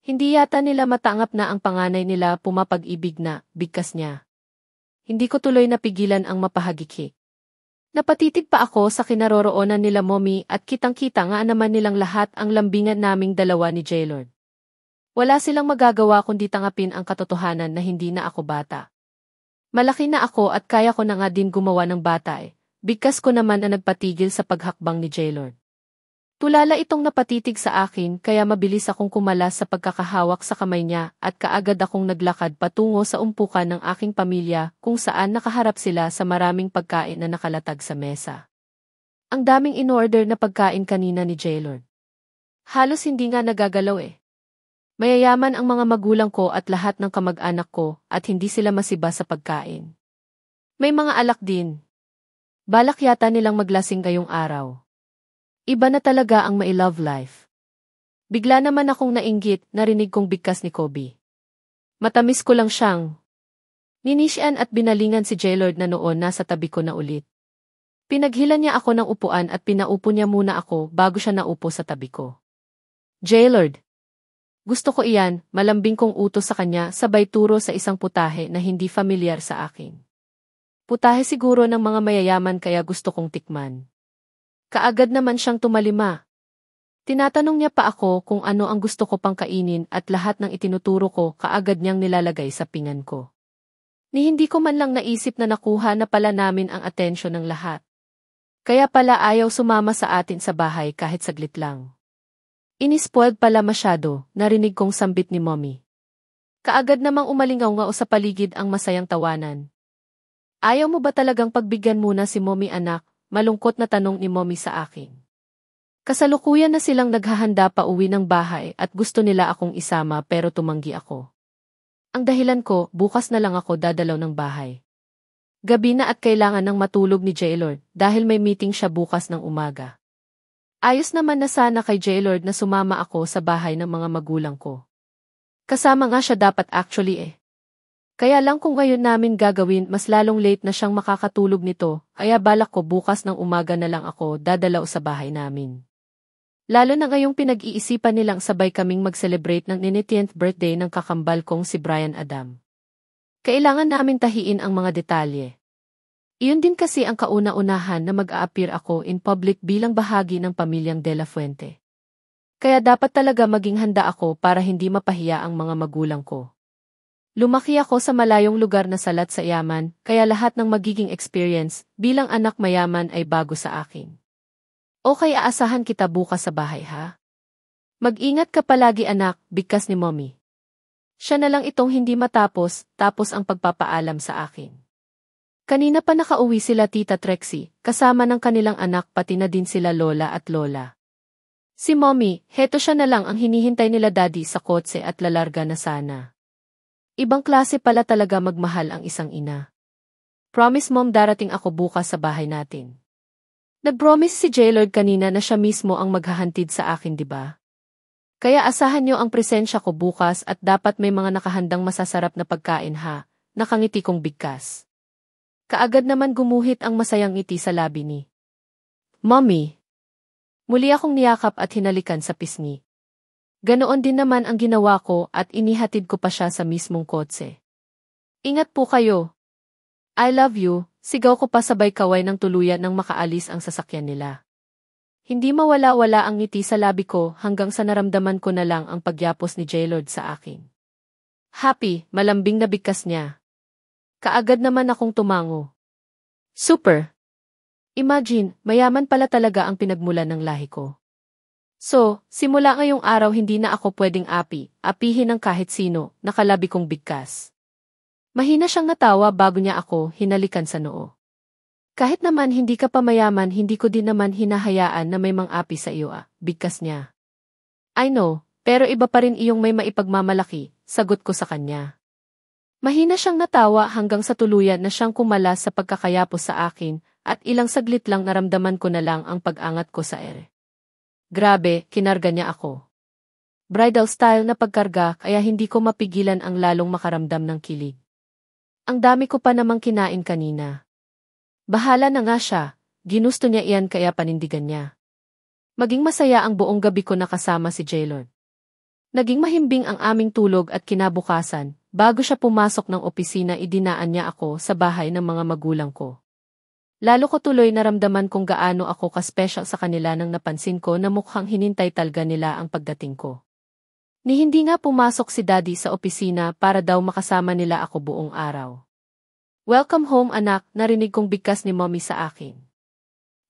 Hindi yata nila matangap na ang panganay nila pumapag-ibig na, bigkas niya. Hindi ko tuloy napigilan ang mapahagiki. Napatitig pa ako sa kinaroroonan nila mommy at kitang-kita nga naman nilang lahat ang lambingan naming dalawa ni Jailord. Wala silang magagawa kundi tangapin ang katotohanan na hindi na ako bata. Malaki na ako at kaya ko na nga din gumawa ng bata eh. Bigkas ko naman na nagpatigil sa paghakbang ni Jailord. Tulala itong napatitig sa akin kaya mabilis akong kumalas sa pagkakahawak sa kamay niya at kaagad akong naglakad patungo sa umpukan ng aking pamilya kung saan nakaharap sila sa maraming pagkain na nakalatag sa mesa. Ang daming in-order na pagkain kanina ni Jailord. Halos hindi nga nagagalaw eh. Mayayaman ang mga magulang ko at lahat ng kamag-anak ko at hindi sila masiba sa pagkain. May mga alak din. Balak yata nilang maglasing ngayong araw. Iba na talaga ang my love life. Bigla naman akong nainggit, narinig kong bigkas ni Kobe. Matamis ko lang siyang ninisyan at binalingan si Jailord na noon nasa tabi ko na ulit. Pinaghilan niya ako ng upuan at pinaupo niya muna ako bago siya naupo sa tabi ko. Jailord. Gusto ko iyan, malambing kong utos sa kanya sabay turo sa isang putahe na hindi familiar sa akin. Putahe siguro ng mga mayayaman kaya gusto kong tikman. Kaagad naman siyang tumalima. Tinatanong niya pa ako kung ano ang gusto ko pang kainin at lahat ng itinuturo ko kaagad niyang nilalagay sa pinggan ko. Ni hindi ko man lang naisip na nakuha na pala namin ang atensyon ng lahat. Kaya pala ayaw sumama sa atin sa bahay kahit saglit lang. Inispoiled pala masyado, narinig kong sambit ni mommy. Kaagad namang umalingaw-ngao sa paligid ang masayang tawanan. Ayaw mo ba talagang pagbigyan muna si mommy anak? Malungkot na tanong ni mommy sa akin. Kasalukuyan na silang naghahanda pa uwi ng bahay at gusto nila akong isama pero tumanggi ako. Ang dahilan ko, bukas na lang ako dadalaw ng bahay. Gabi na at kailangan ng matulog ni Jailord dahil may meeting siya bukas ng umaga. Ayos naman na sana kay Jailord na sumama ako sa bahay ng mga magulang ko. Kasama nga siya dapat actually eh. Kaya lang kung ngayon namin gagawin mas lalong late na siyang makakatulog nito, kaya balak ko bukas ng umaga na lang ako dadalaw sa bahay namin. Lalo na ngayong pinag-iisipan nilang sabay kaming mag-celebrate ng 90th birthday ng kakambal kong si Brian Adam. Kailangan namin tahiin ang mga detalye. Iyon din kasi ang kauna-unahan na mag-a-appear ako in public bilang bahagi ng pamilyang De La Fuente. Kaya dapat talaga maging handa ako para hindi mapahiya ang mga magulang ko. Lumaki ako sa malayong lugar na salat sa yaman, kaya lahat ng magiging experience bilang anak mayaman ay bago sa akin. Okay, aasahan kita bukas sa bahay ha? Mag-ingat ka palagi anak, bigkas ni mommy. Siya na lang itong hindi tapos ang pagpapaalam sa akin. Kanina pa nakauwi sila Tita Trixie, kasama ng kanilang anak pati na din sila lola at lola. Si mommy, heto siya na lang ang hinihintay nila daddy sa kotse at lalarga na sana. Ibang klase pala talaga magmahal ang isang ina. Promise mom darating ako bukas sa bahay natin. Nag-promise si J-Lord kanina na siya mismo ang maghahantid sa akin, di ba? Kaya asahan niyo ang presensya ko bukas at dapat may mga nakahandang masasarap na pagkain ha, nakangiti kong bigkas. Kaagad naman gumuhit ang masayang ngiti sa labi ni Mommy. Muli akong niyakap at hinalikan sa pisngi. Ganoon din naman ang ginawa ko at inihatid ko pa siya sa mismong kotse. Ingat po kayo. I love you, sigaw ko pa sabay kaway ng tuluyan nang makaalis ang sasakyan nila. Hindi mawala-wala ang ngiti sa labi ko hanggang sa naramdaman ko na lang ang pagyapos ni J-Lord sa akin. Happy, malambing na bigkas niya. Kaagad naman akong tumango. Super! Imagine, mayaman pala talaga ang pinagmulan ng lahi ko. So, simula ngayong araw hindi na ako pwedeng apihin ng kahit sino, nakalabi kong bigkas. Mahina siyang natawa bago niya ako hinalikan sa noo. Kahit naman hindi ka pa mayaman hindi ko din naman hinahayaan na may mang-api sa iyo bigkas niya. I know, pero iba pa rin iyong may maipagmamalaki, sagot ko sa kanya. Mahina siyang natawa hanggang sa tuluyan na siyang kumalas sa pagkakayapos sa akin at ilang saglit lang naramdaman ko na lang ang pag-angat ko sa ere. Grabe, kinarga niya ako. Bridal style na pagkarga kaya hindi ko mapigilan ang lalong makaramdam ng kilig. Ang dami ko pa namang kinain kanina. Bahala na nga siya, ginusto niya iyan kaya panindigan niya. Maging masaya ang buong gabi ko nakasama si J-Lord. Naging mahimbing ang aming tulog at kinabukasan, bago siya pumasok ng opisina idinaan niya ako sa bahay ng mga magulang ko. Lalo ko tuloy naramdaman kung gaano ako ka-special sa kanila nang napansin ko na mukhang hinintay talaga nila ang pagdating ko. Ni hindi nga pumasok si Daddy sa opisina para daw makasama nila ako buong araw. Welcome home anak, narinig kong bigkas ni mommy sa akin.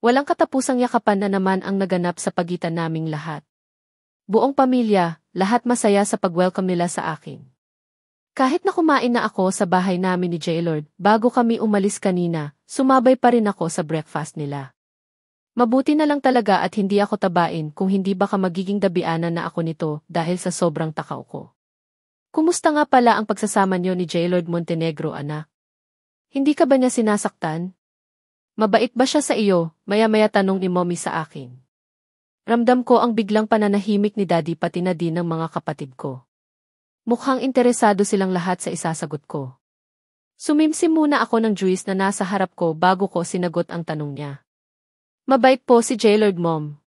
Walang katapusang yakapan na naman ang naganap sa pagitan naming lahat. Buong pamilya, lahat masaya sa pag-welcome nila sa akin. Kahit na kumain na ako sa bahay namin ni J-Lord, bago kami umalis kanina, sumabay pa rin ako sa breakfast nila. Mabuti na lang talaga at hindi ako tabain kung hindi baka magiging dabianan na ako nito dahil sa sobrang takaw ko. Kumusta nga pala ang pagsasama niyo ni J-Lord Montenegro anak? Hindi ka ba niya sinasaktan? Mabait ba siya sa iyo? Maya-maya tanong ni mommy sa akin. Ramdam ko ang biglang pananahimik ni daddy pati na din ng mga kapatid ko. Mukhang interesado silang lahat sa isasagot ko. Sumimsim muna ako ng juice na nasa harap ko bago ko sinagot ang tanong niya. Mabait po si J-Lord mom.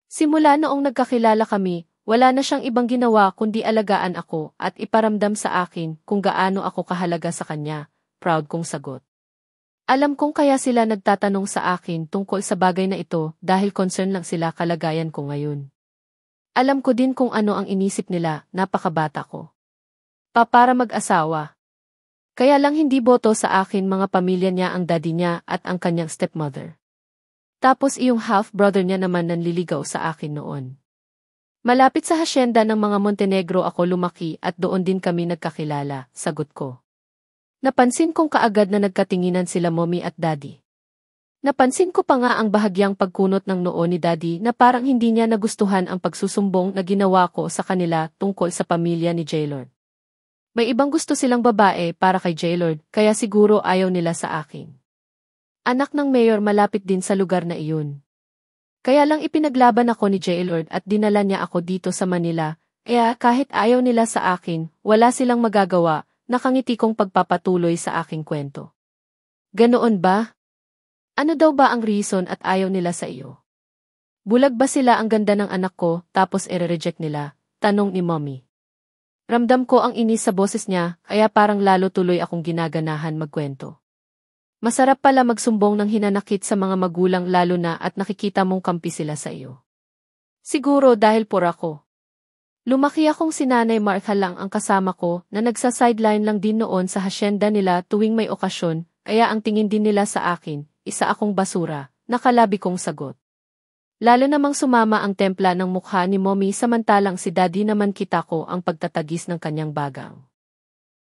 Simula noong nagkakilala kami, wala na siyang ibang ginawa kundi alagaan ako at iparamdam sa akin kung gaano ako kahalaga sa kanya, proud kong sagot. Alam kong kaya sila nagtatanong sa akin tungkol sa bagay na ito dahil concern lang sila kalagayan ko ngayon. Alam ko din kung ano ang inisip nila, napakabata ko. Para mag-asawa. Kaya lang hindi boto sa akin mga pamilya niya ang daddy niya at ang kanyang stepmother. Tapos iyong half-brother niya naman nanliligaw sa akin noon. Malapit sa hasyenda ng mga Montenegro ako lumaki at doon din kami nagkakilala, sagot ko. Napansin kong kaagad na nagkatinginan sila mommy at daddy. Napansin ko pa nga ang bahagyang pagkunot ng noo ni Daddy na parang hindi niya nagustuhan ang pagsusumbong na ginawa ko sa kanila tungkol sa pamilya ni J-Lord. May ibang gusto silang babae para kay J-Lord kaya siguro ayaw nila sa akin. Anak ng mayor malapit din sa lugar na iyon. Kaya lang ipinaglaban ako ni J-Lord at dinala niya ako dito sa Manila Kaya kahit ayaw nila sa akin, wala silang magagawa, nakangiti kong pagpapatuloy sa aking kwento. Ganoon ba? Ano daw ba ang reason at ayaw nila sa iyo? Bulag ba sila ang ganda ng anak ko tapos ere-reject nila? Tanong ni Mommy. Ramdam ko ang inis sa boses niya, kaya parang lalo tuloy akong ginaganahan magkwento. Masarap pala magsumbong ng hinanakit sa mga magulang lalo na at nakikita mong kampi sila sa iyo. Siguro dahil pura ko. Lumaki akong si Nanay Martha lang ang kasama ko na nagsa-sideline lang din noon sa hasyenda nila tuwing may okasyon, kaya ang tingin din nila sa akin, isa akong basura, nakalabi kong sagot. Lalo namang sumama ang templa ng mukha ni Mommy samantalang si Daddy naman kita ko ang pagtatagis ng kanyang bagang.